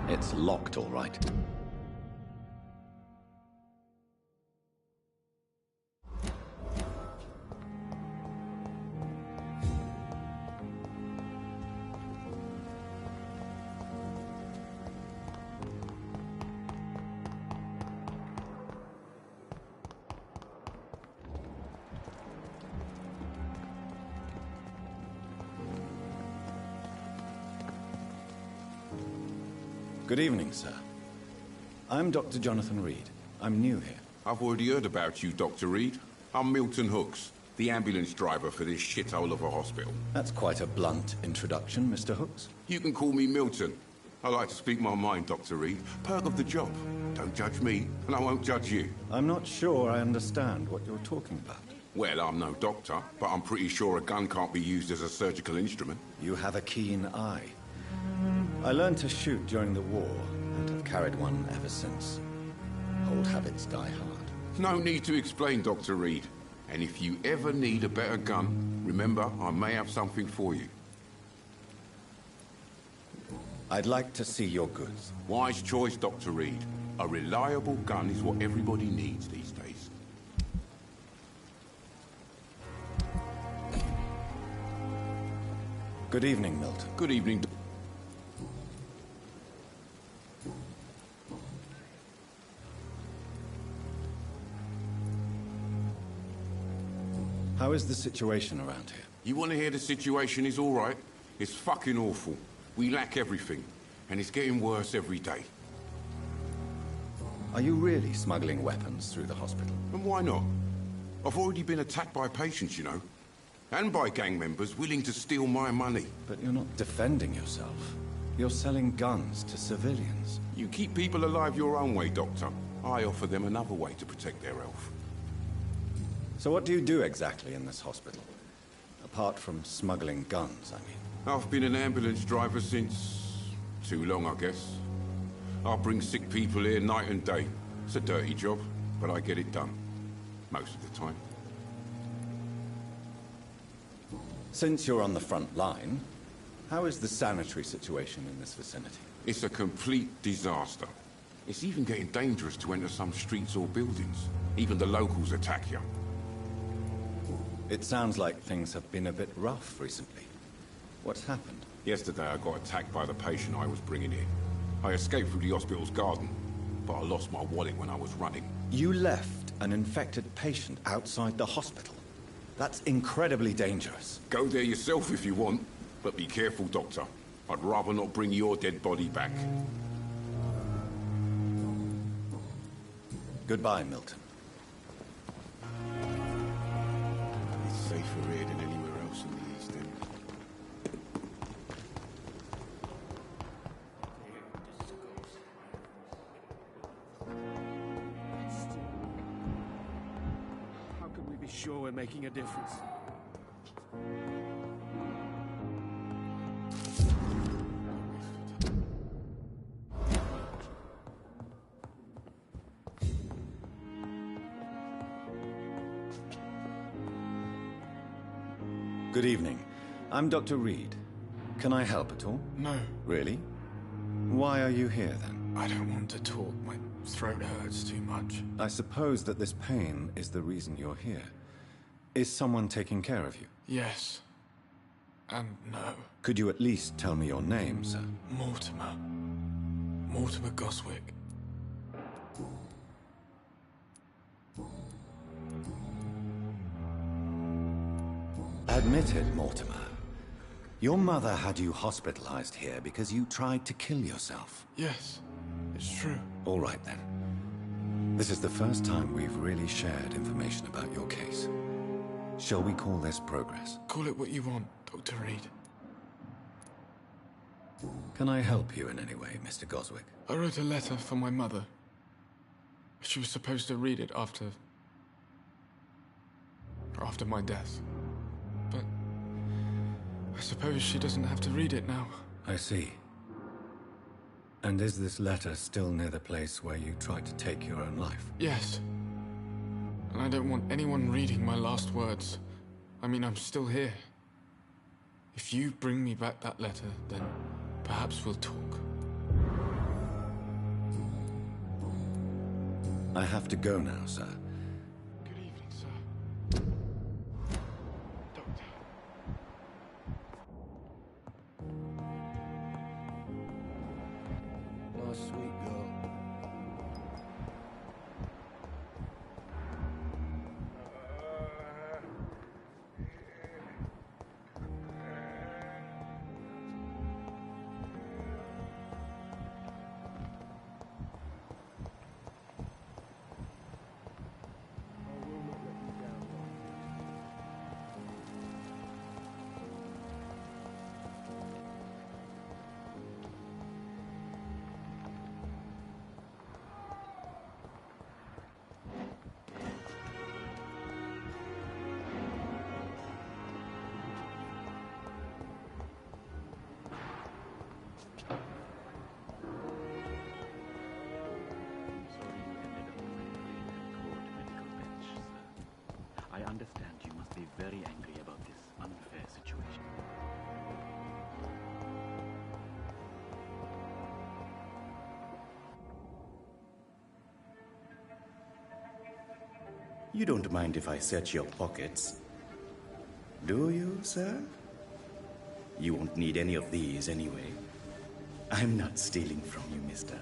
It's locked, all right. Good evening, sir. I'm Dr. Jonathan Reed. I'm new here. I've already heard about you, Dr. Reed. I'm Milton Hooks, the ambulance driver for this shithole of a hospital. That's quite a blunt introduction, Mr. Hooks. You can call me Milton. I like to speak my mind, Dr. Reed. Perk of the job. Don't judge me, and I won't judge you. I'm not sure I understand what you're talking about. Well, I'm no doctor, but I'm pretty sure a gun can't be used as a surgical instrument. You have a keen eye. I learned to shoot during the war, and have carried one ever since. Old habits die hard. No need to explain, Dr. Reed. And if you ever need a better gun, remember, I may have something for you. I'd like to see your goods. Wise choice, Dr. Reed. A reliable gun is what everybody needs these days. Good evening, Milton. Good evening. How is the situation around here? You want to hear the situation is all right? It's fucking awful. We lack everything, and it's getting worse every day. Are you really smuggling weapons through the hospital? And why not? I've already been attacked by patients, you know. And by gang members willing to steal my money. But you're not defending yourself. You're selling guns to civilians. You keep people alive your own way, Doctor. I offer them another way to protect their health. So what do you do exactly in this hospital? Apart from smuggling guns, I mean. I've been an ambulance driver since... too long, I guess. I bring sick people here night and day. It's a dirty job, but I get it done. Most of the time. Since you're on the front line, how is the sanitary situation in this vicinity? It's a complete disaster. It's even getting dangerous to enter some streets or buildings. Even the locals attack you. It sounds like things have been a bit rough recently. What's happened? Yesterday I got attacked by the patient I was bringing in. I escaped through the hospital's garden, but I lost my wallet when I was running. You left an infected patient outside the hospital? That's incredibly dangerous. Go there yourself if you want, but be careful, Doctor. I'd rather not bring your dead body back. Goodbye, Milton. It's safer here than anywhere else in the East End. How can we be sure we're making a difference? Good evening. I'm Dr. Reed. Can I help at all? No. Really? Why are you here, then? I don't want to talk. My throat hurts too much. I suppose that this pain is the reason you're here. Is someone taking care of you? Yes. And no. Could you at least tell me your name, sir? Mortimer. Mortimer Goswick. Admit it, Mortimer. Your mother had you hospitalized here because you tried to kill yourself. Yes, it's true. All right, then. This is the first time we've really shared information about your case. Shall we call this progress? Call it what you want, Dr. Reed. Can I help you in any way, Mr. Goswick? I wrote a letter for my mother. She was supposed to read it after my death. But I suppose she doesn't have to read it now. I see. And is this letter still near the place where you tried to take your own life? Yes. And I don't want anyone reading my last words. I mean, I'm still here. If you bring me back that letter, then perhaps we'll talk. I have to go now, sir. Good evening, sir. Doctor. Oh, sweet girl. I understand you must be very angry about this unfair situation. You don't mind if I search your pockets, do you, sir? You won't need any of these anyway. I'm not stealing from you, mister.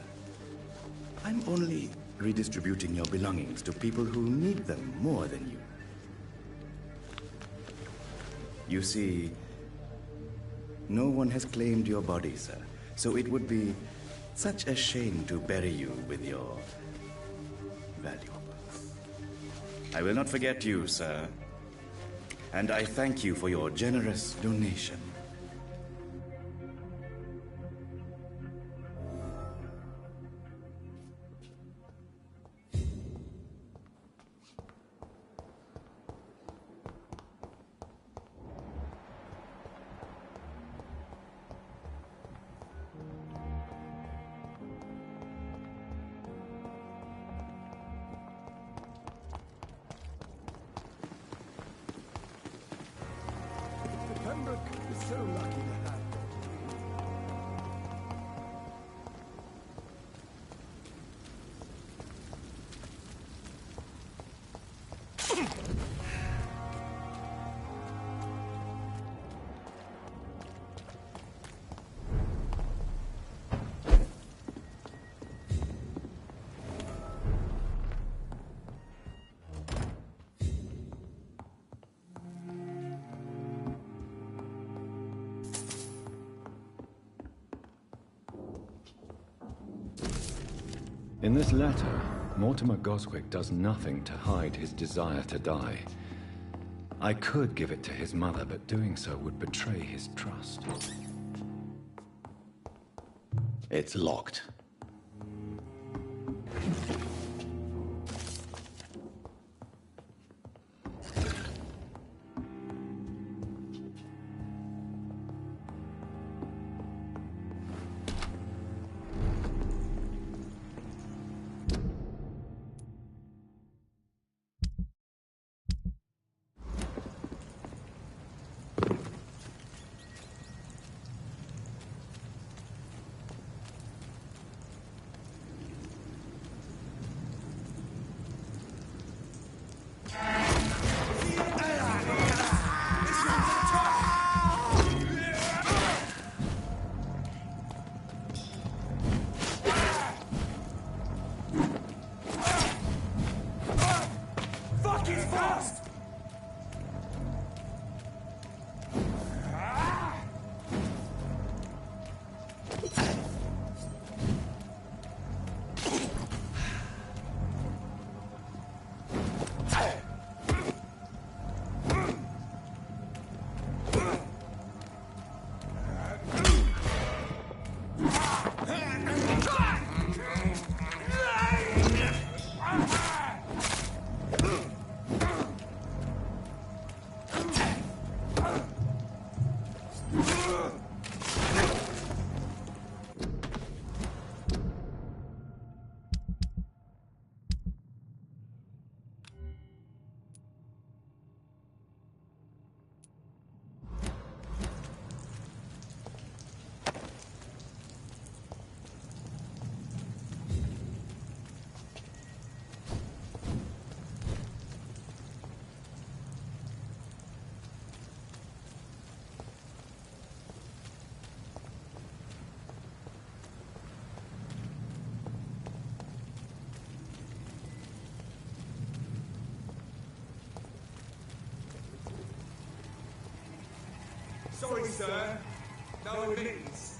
I'm only redistributing your belongings to people who need them more than you. You see, no one has claimed your body, sir, so it would be such a shame to bury you with your valuables. I will not forget you, sir, and I thank you for your generous donation. Pembroke is so lucky to have. In this letter, Mortimer Goswick does nothing to hide his desire to die. I could give it to his mother, but doing so would betray his trust. It's locked. Sorry, sir. No admittance.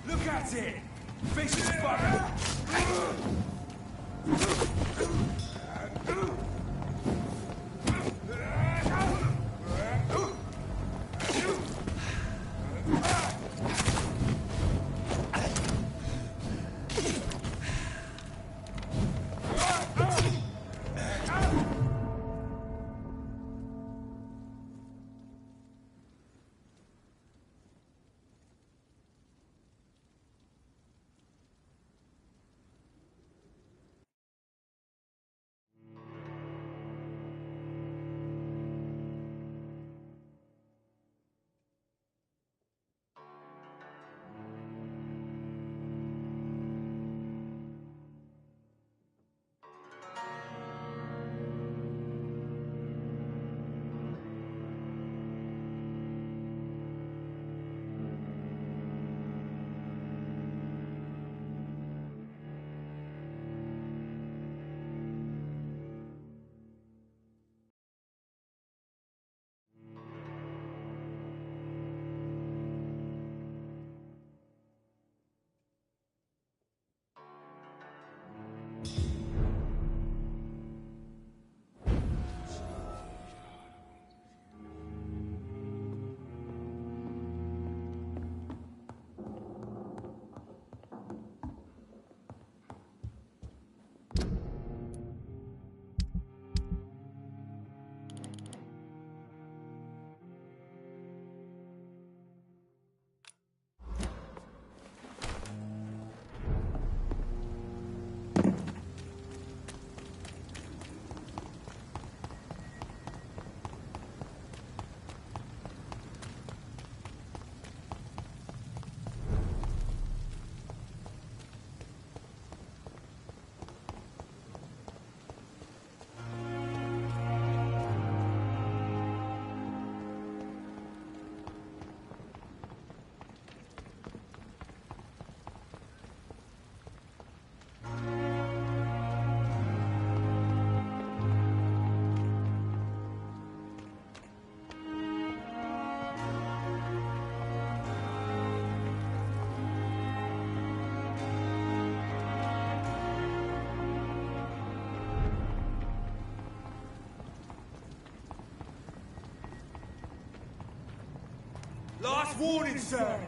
Look at it! Vicious fucker! Last warning, sir!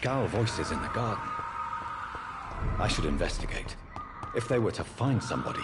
Scowl voices in the garden. I should investigate. If they were to find somebody...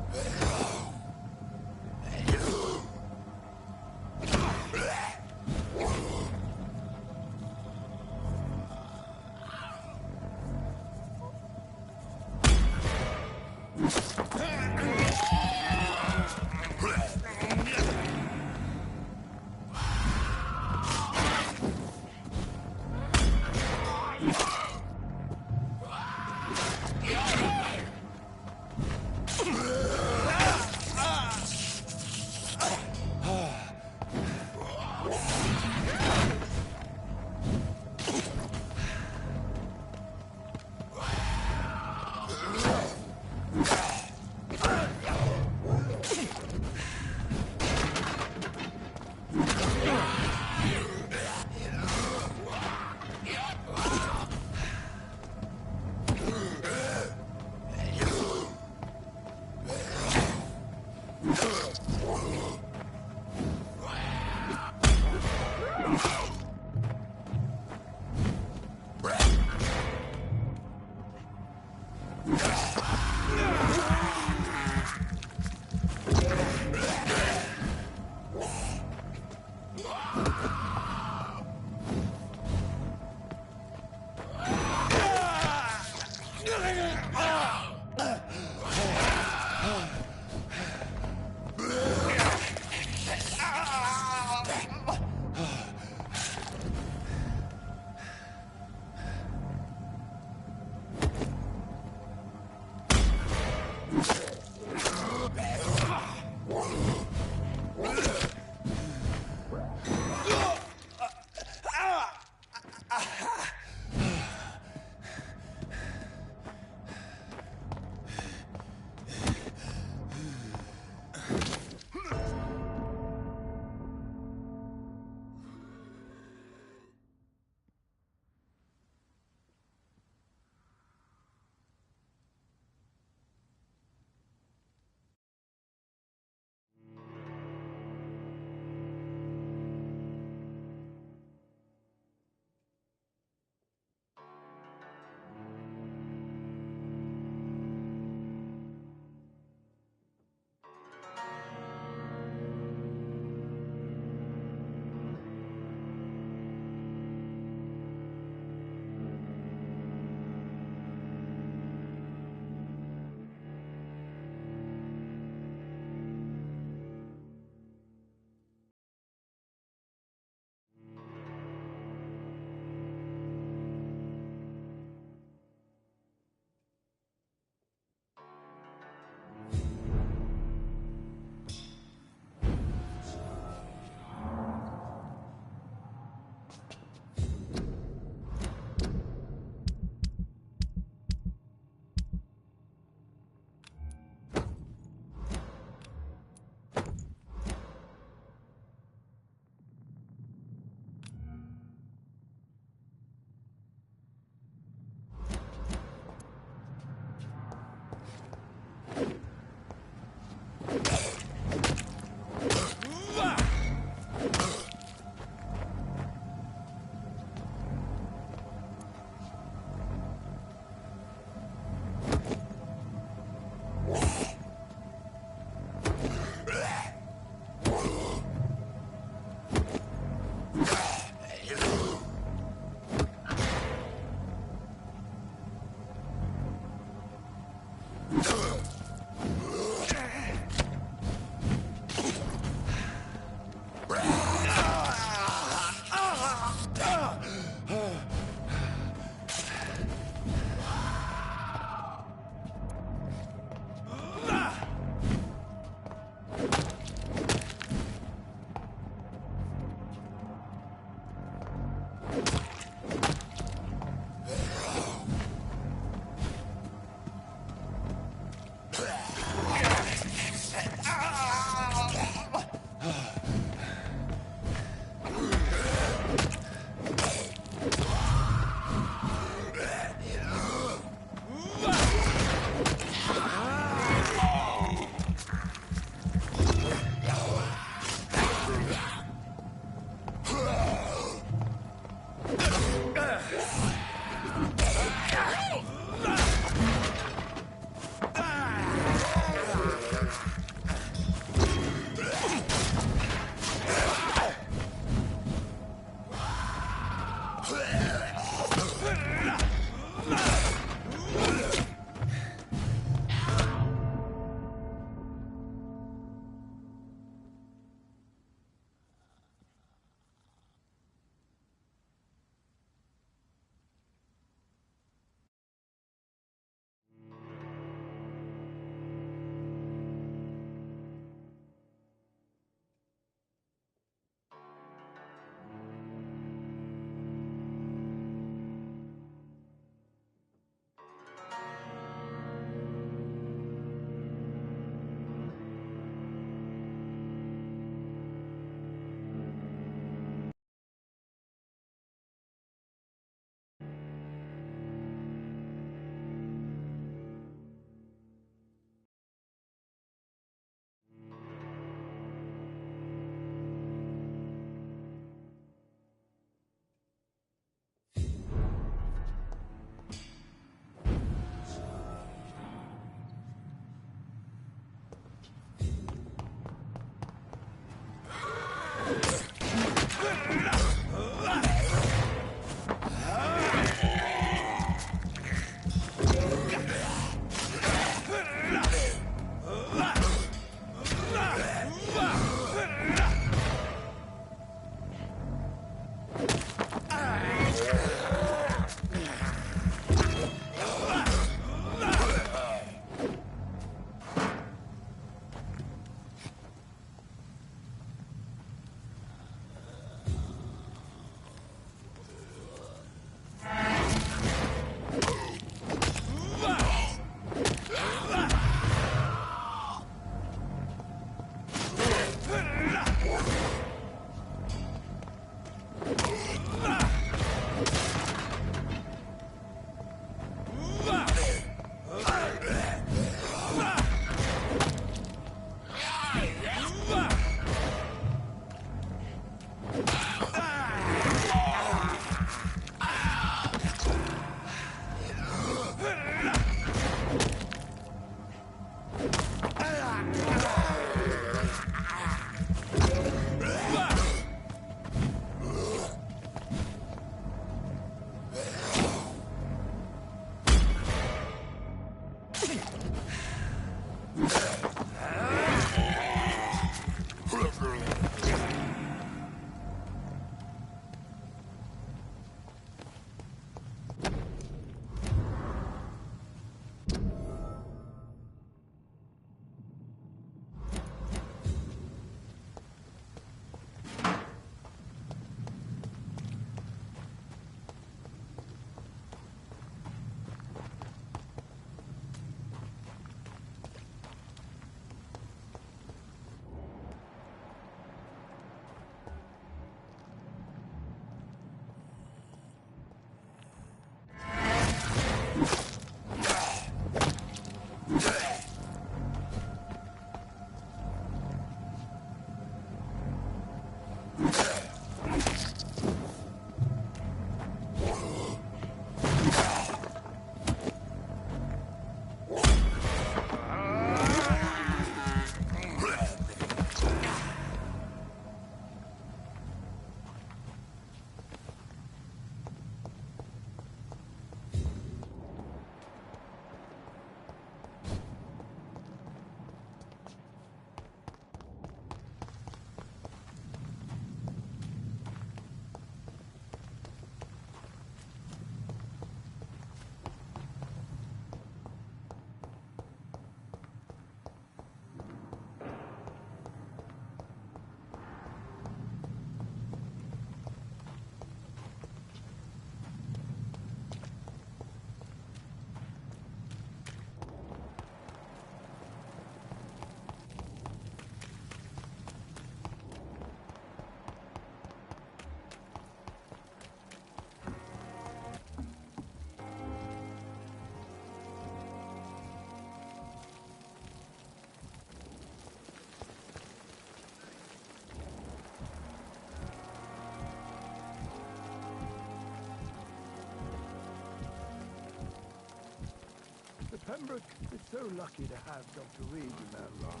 Pembroke is so lucky to have Dr. Reed in that lot.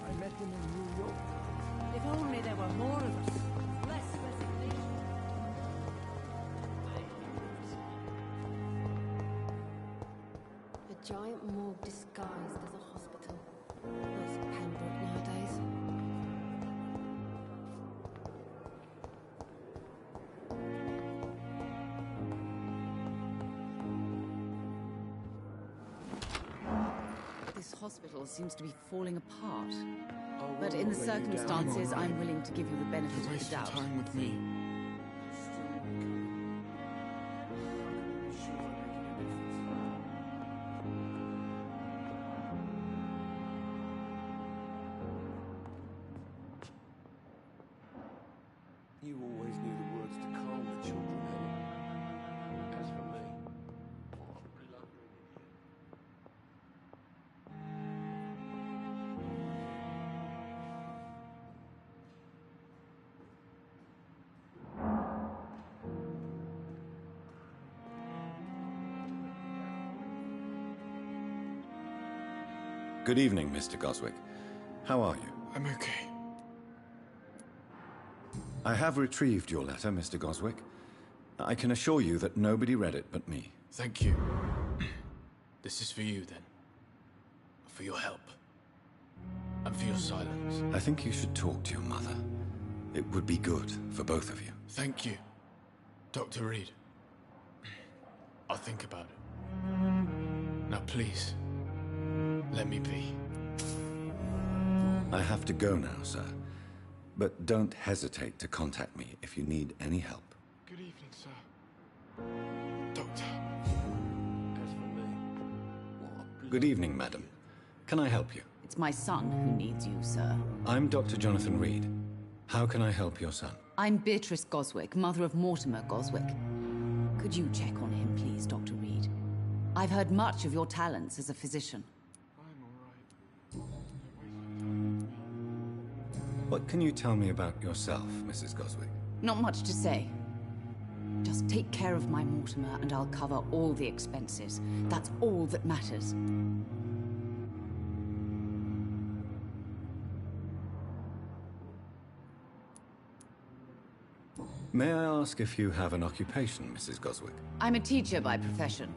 I met him in New York. If only there were more of us. Less resignation. A giant morgue disguised as a hospital. That's Pembroke nowadays. This hospital seems to be falling apart. But in the circumstances, I'm willing to give you the benefit of the doubt. Time with me. You always knew the words to calm the children, Ellie. As for me, Good evening, Mr. Goswick. How are you? I'm okay. I have retrieved your letter, Mr. Goswick. I can assure you that nobody read it but me. Thank you. This is for you, then. For your help. And for your silence. I think you should talk to your mother. It would be good for both of you. Thank you, Dr. Reed. I'll think about it. Now, please, let me be. I have to go now, sir. But don't hesitate to contact me if you need any help. Good evening, sir. Doctor. as for me, Good evening, madam. Can I help you? It's my son who needs you, sir. I'm Dr. Jonathan Reed. How can I help your son? I'm Beatrice Goswick, mother of Mortimer Goswick. Could you check on him, please, Dr. Reed? I've heard much of your talents as a physician. What can you tell me about yourself, Mrs. Goswick? Not much to say. Just take care of my Mortimer and I'll cover all the expenses. That's all that matters. May I ask if you have an occupation, Mrs. Goswick? I'm a teacher by profession.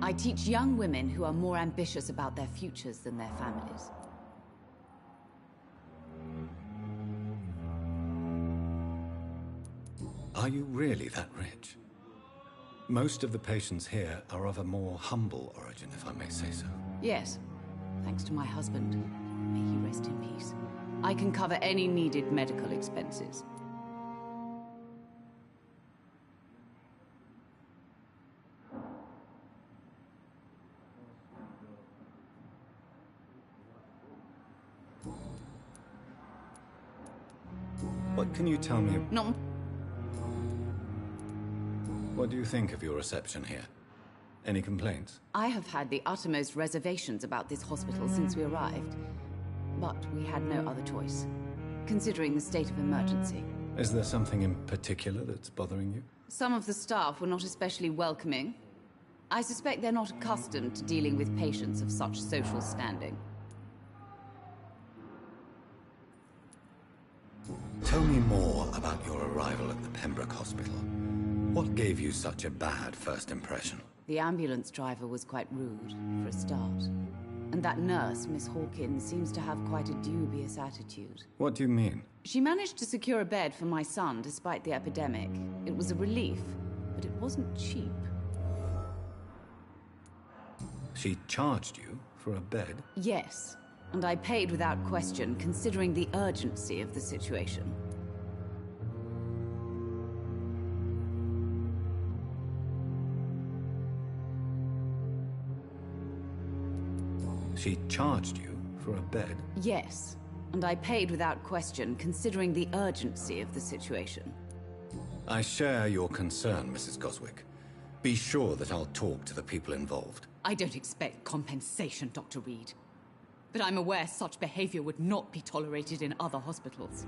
I teach young women who are more ambitious about their futures than their families. Are you really that rich? Most of the patients here are of a more humble origin, if I may say so. Yes, thanks to my husband. May he rest in peace. I can cover any needed medical expenses. What can you tell me? Not. What do you think of your reception here? Any complaints? I have had the uttermost reservations about this hospital since we arrived. But we had no other choice, considering the state of emergency. Is there something in particular that's bothering you? Some of the staff were not especially welcoming. I suspect they're not accustomed to dealing with patients of such social standing. Tell me more about your arrival at the Pembroke Hospital. What gave you such a bad first impression? The ambulance driver was quite rude, for a start. And that nurse, Miss Hawkins, seems to have quite a dubious attitude. What do you mean? She managed to secure a bed for my son despite the epidemic. It was a relief, but it wasn't cheap. She charged you for a bed? Yes, and I paid without question, considering the urgency of the situation. She charged you for a bed? Yes, and I paid without question, considering the urgency of the situation. I share your concern, Mrs. Goswick. Be sure that I'll talk to the people involved. I don't expect compensation, Dr. Reed. But I'm aware such behavior would not be tolerated in other hospitals.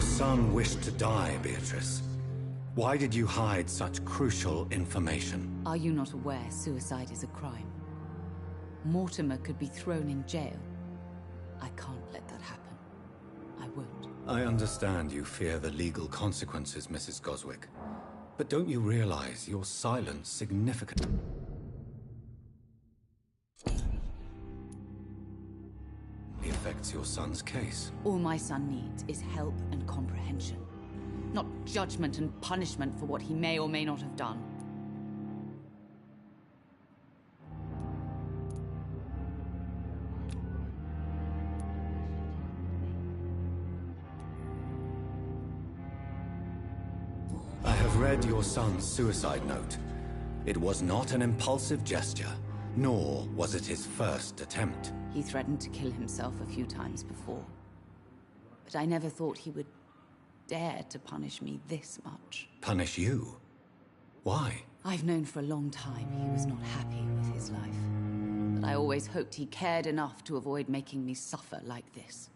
son wished to die, Beatrice. Why did you hide such crucial information? Are you not aware suicide is a crime? Mortimer could be thrown in jail. I can't let that happen. I won't. I understand you fear the legal consequences, Mrs. Goswick. But don't you realize your silence significantly affects your son's case? All my son needs is help and comprehension. Not judgment and punishment for what he may or may not have done. I have read your son's suicide note. It was not an impulsive gesture, nor was it his first attempt. He threatened to kill himself a few times before. But I never thought he would dare to punish me this much. Punish you? Why? I've known for a long time he was not happy with his life. But I always hoped he cared enough to avoid making me suffer like this.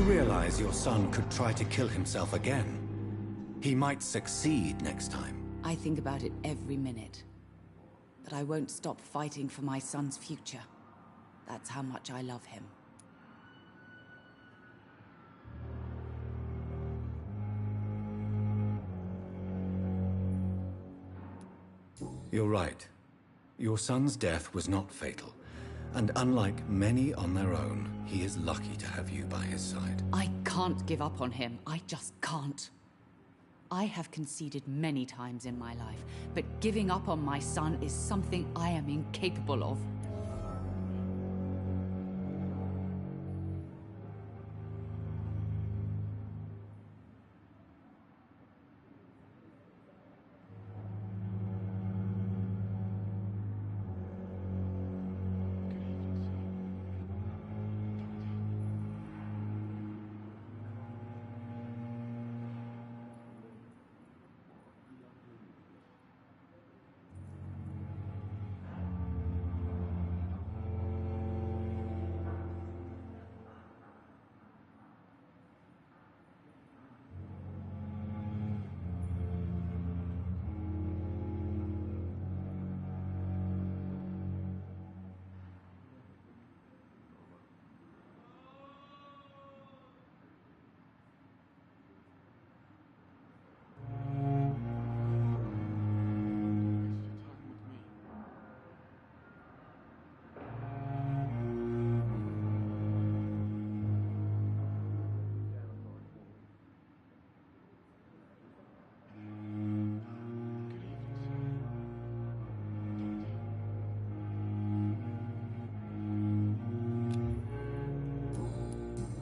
realize your son could try to kill himself again? He might succeed next time. I think about it every minute. But I won't stop fighting for my son's future. That's how much I love him. You're right. Your son's death was not fatal. And unlike many on their own, he is lucky to have you by his side. I can't give up on him. I just can't. I have conceded many times in my life, but giving up on my son is something I am incapable of.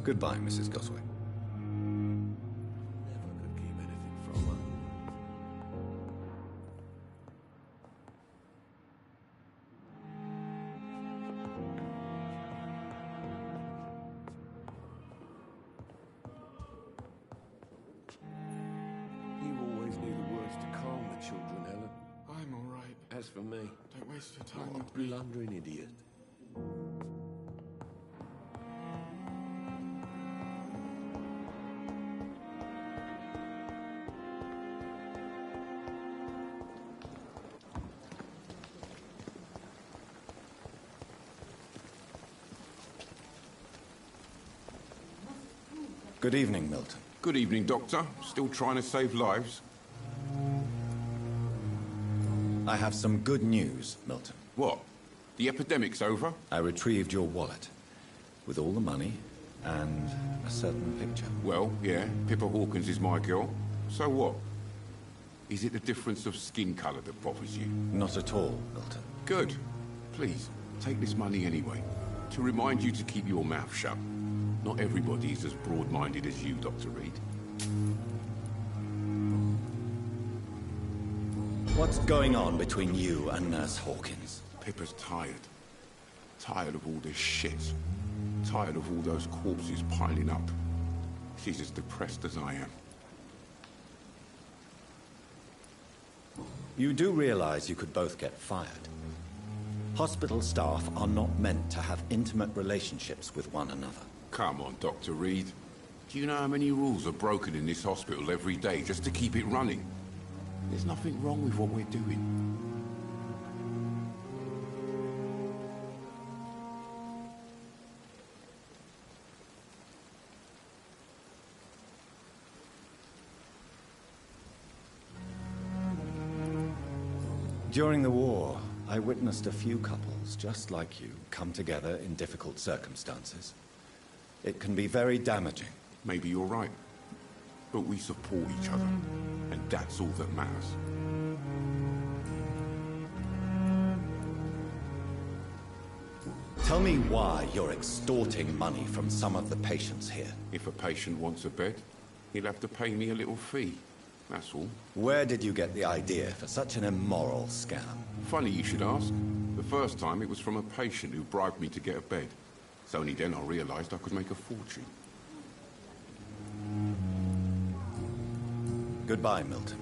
Goodbye, Mrs. Goswick. Never could keep anything from her. You always knew the words to calm the children, Ellen. I'm all right. As for me, Don't waste your time. what a blundering idiot. Good evening, Milton. Good evening, Doctor. Still trying to save lives? I have some good news, Milton. What? The epidemic's over? I retrieved your wallet, with all the money and a certain picture. Well, yeah, Pippa Hawkins is my girl. So what? Is it the difference of skin colour that bothers you? Not at all, Milton. Good. Please, take this money anyway. To remind you to keep your mouth shut. Not everybody is as broad-minded as you, Dr. Reed. What's going on between you and Nurse Hawkins? Pippa's tired. Tired of all this shit. Tired of all those corpses piling up. She's as depressed as I am. You do realize you could both get fired. Hospital staff are not meant to have intimate relationships with one another. Come on, Dr. Reed. Do you know how many rules are broken in this hospital every day just to keep it running? There's nothing wrong with what we're doing. During the war, I witnessed a few couples, just like you, come together in difficult circumstances. It can be very damaging. Maybe you're right. But we support each other, and that's all that matters. Tell me why you're extorting money from some of the patients here. If a patient wants a bed, he'll have to pay me a little fee. That's all. Where did you get the idea for such an immoral scam? Funny you should ask. The first time it was from a patient who bribed me to get a bed. It's only then I realized I could make a fortune. Goodbye, Milton.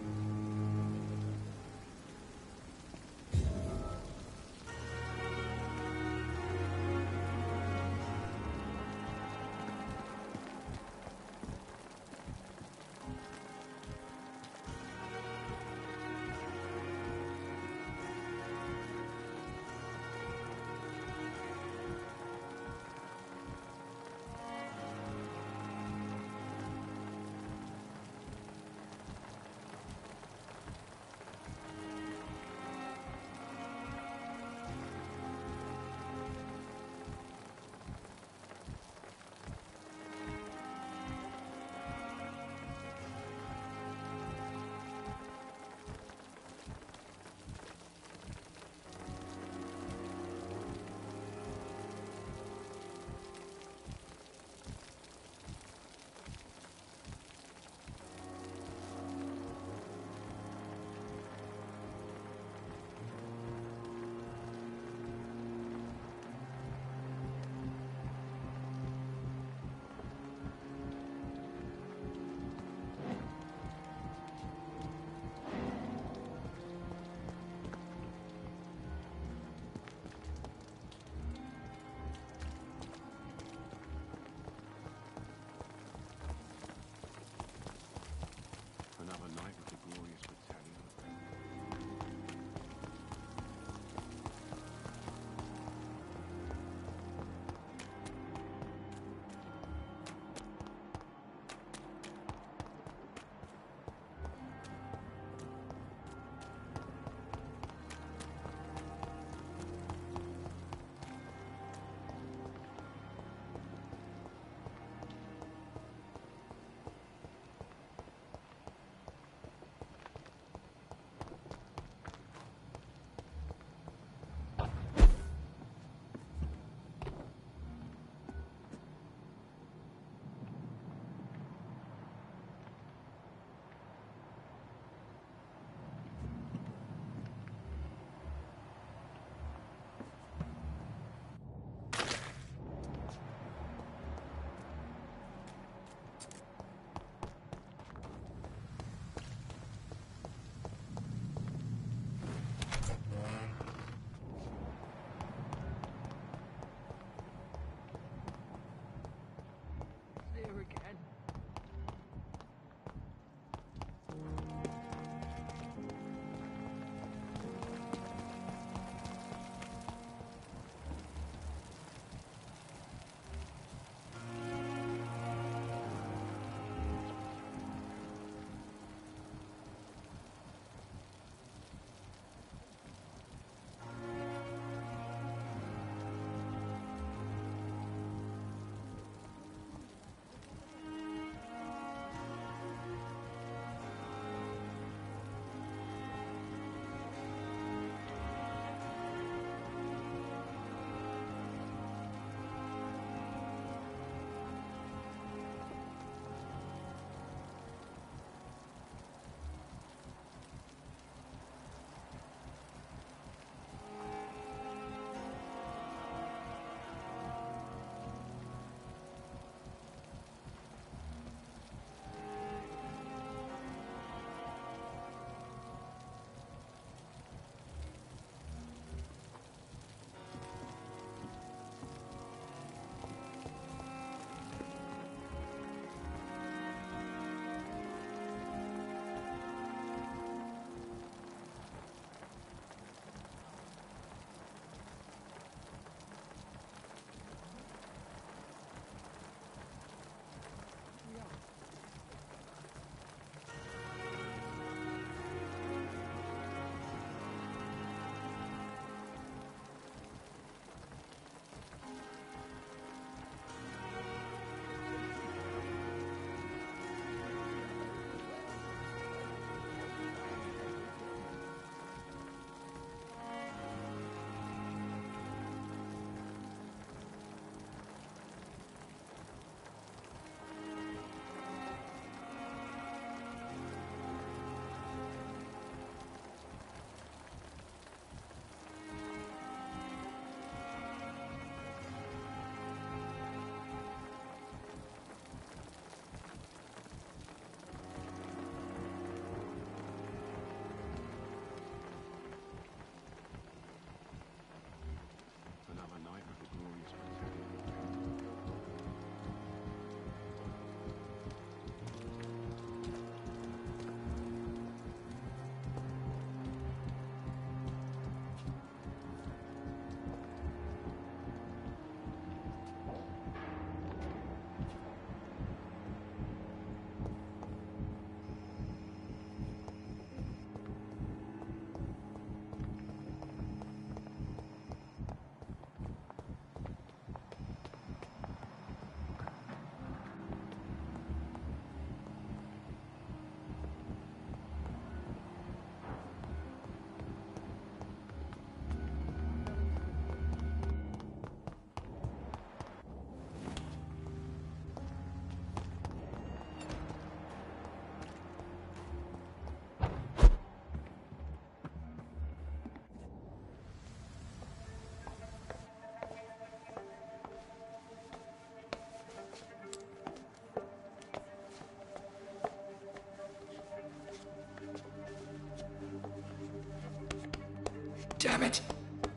Damn it!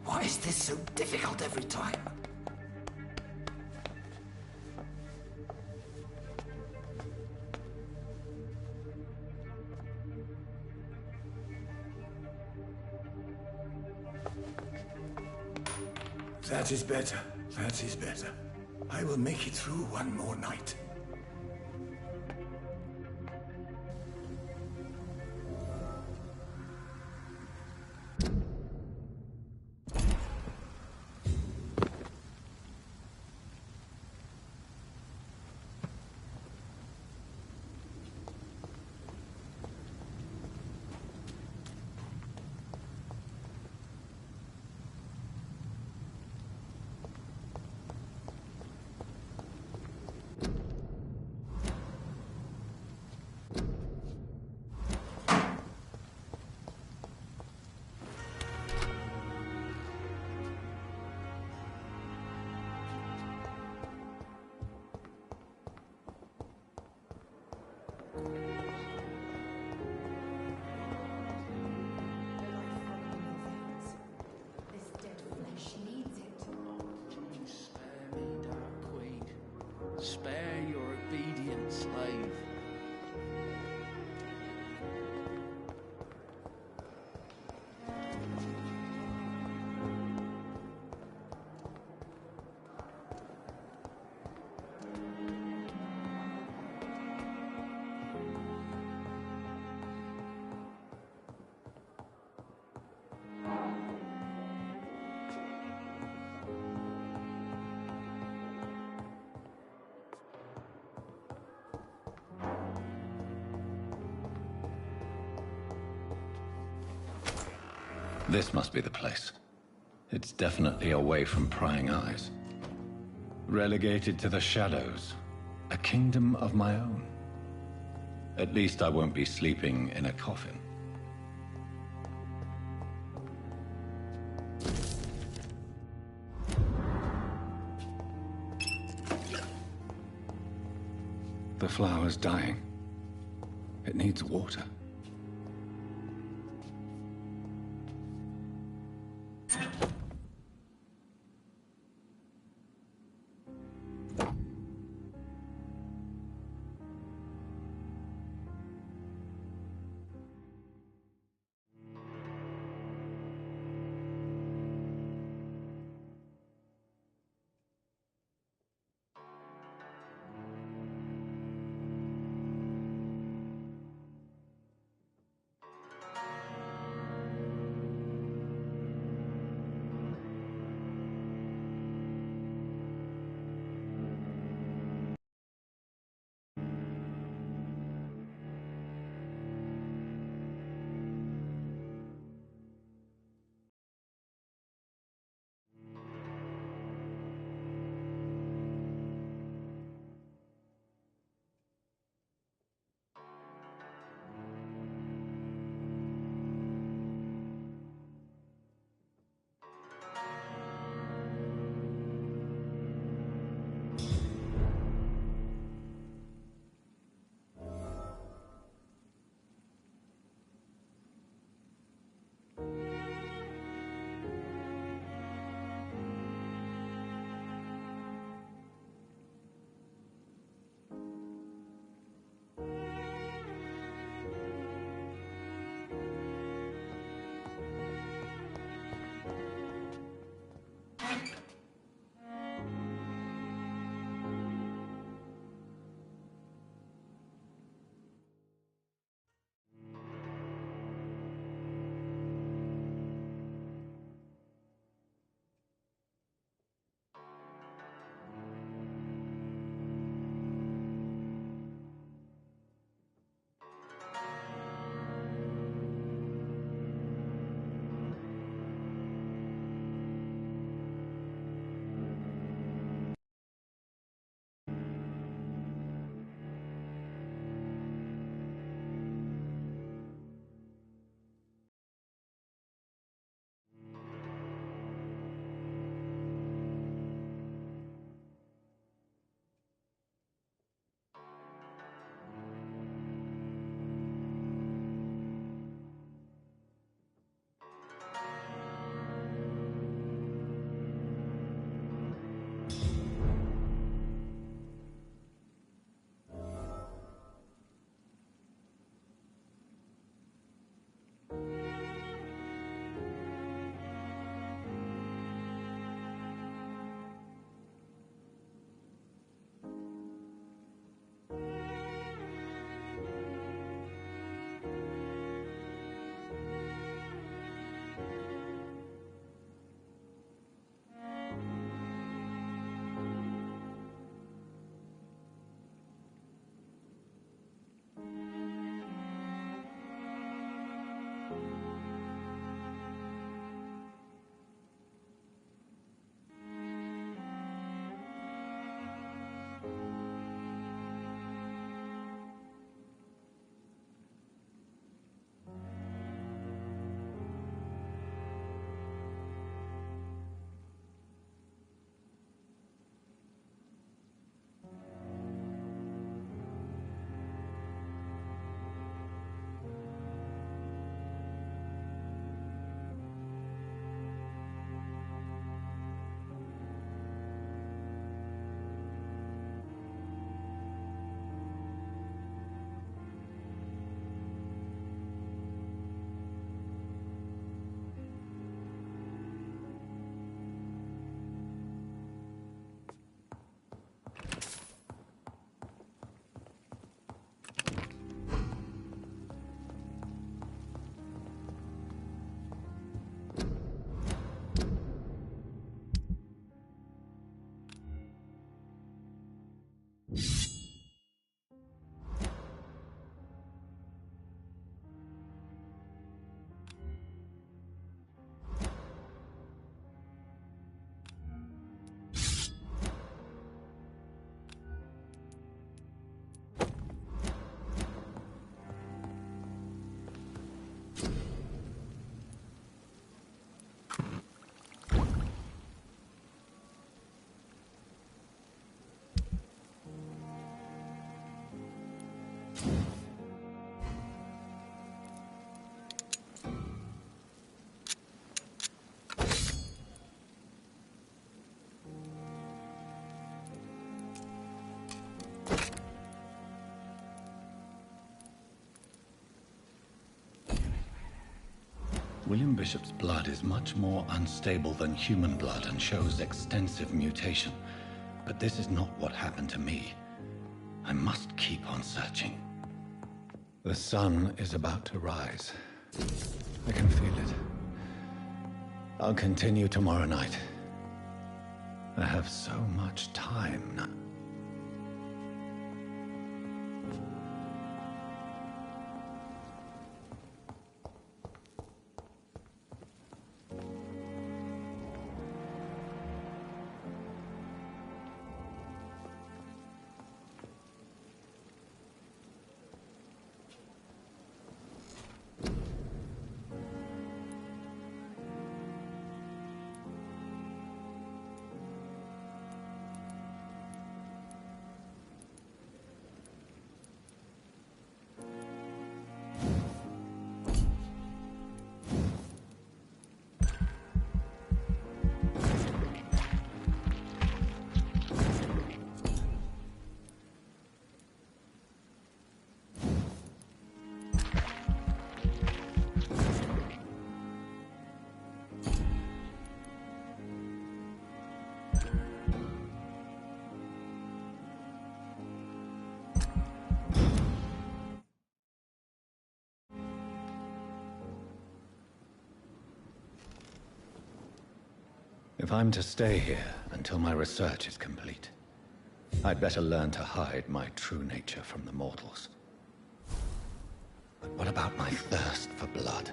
Why is this so difficult every time? That is better. That is better. I will make it through one more night. Spare your obedient slave. This must be the place. It's definitely away from prying eyes. Relegated to the shadows. A kingdom of my own. At least I won't be sleeping in a coffin. The flower's dying. It needs water. William Bishop's blood is much more unstable than human blood and shows extensive mutation. But this is not what happened to me. I must keep on searching. The sun is about to rise. I can feel it. I'll continue tomorrow night. I have so much time now. If I'm to stay here until my research is complete, I'd better learn to hide my true nature from the mortals. But what about my thirst for blood?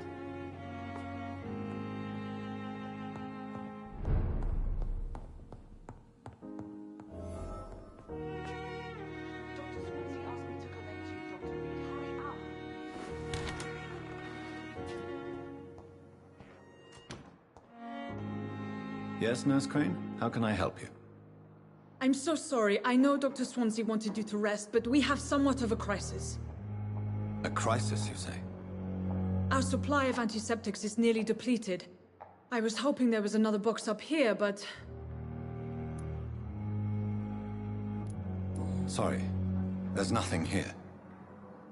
Yes, Nurse Crane? How can I help you? I'm so sorry. I know Dr. Swansea wanted you to rest, but we have somewhat of a crisis. A crisis, you say? Our supply of antiseptics is nearly depleted. I was hoping there was another box up here, but... Sorry. There's nothing here.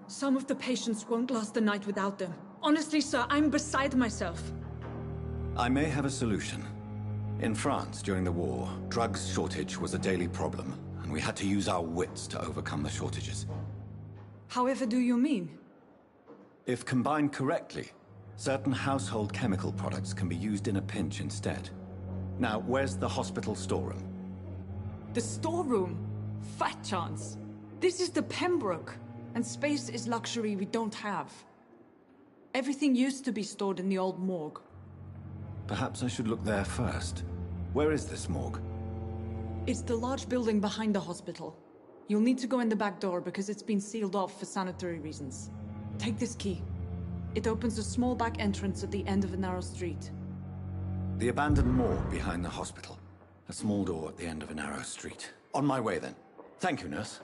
Some of the patients won't last the night without them. Honestly, sir, I'm beside myself. I may have a solution. In France, during the war, drugs shortage was a daily problem, and we had to use our wits to overcome the shortages. However do you mean? If combined correctly, certain household chemical products can be used in a pinch instead. Now, where's the hospital storeroom? The storeroom? Fat chance. This is the Pembroke, and space is luxury we don't have. Everything used to be stored in the old morgue. Perhaps I should look there first. Where is this morgue? It's the large building behind the hospital. You'll need to go in the back door because it's been sealed off for sanitary reasons. Take this key. It opens a small back entrance at the end of a narrow street. The abandoned morgue behind the hospital. A small door at the end of a narrow street. On my way then. Thank you, nurse.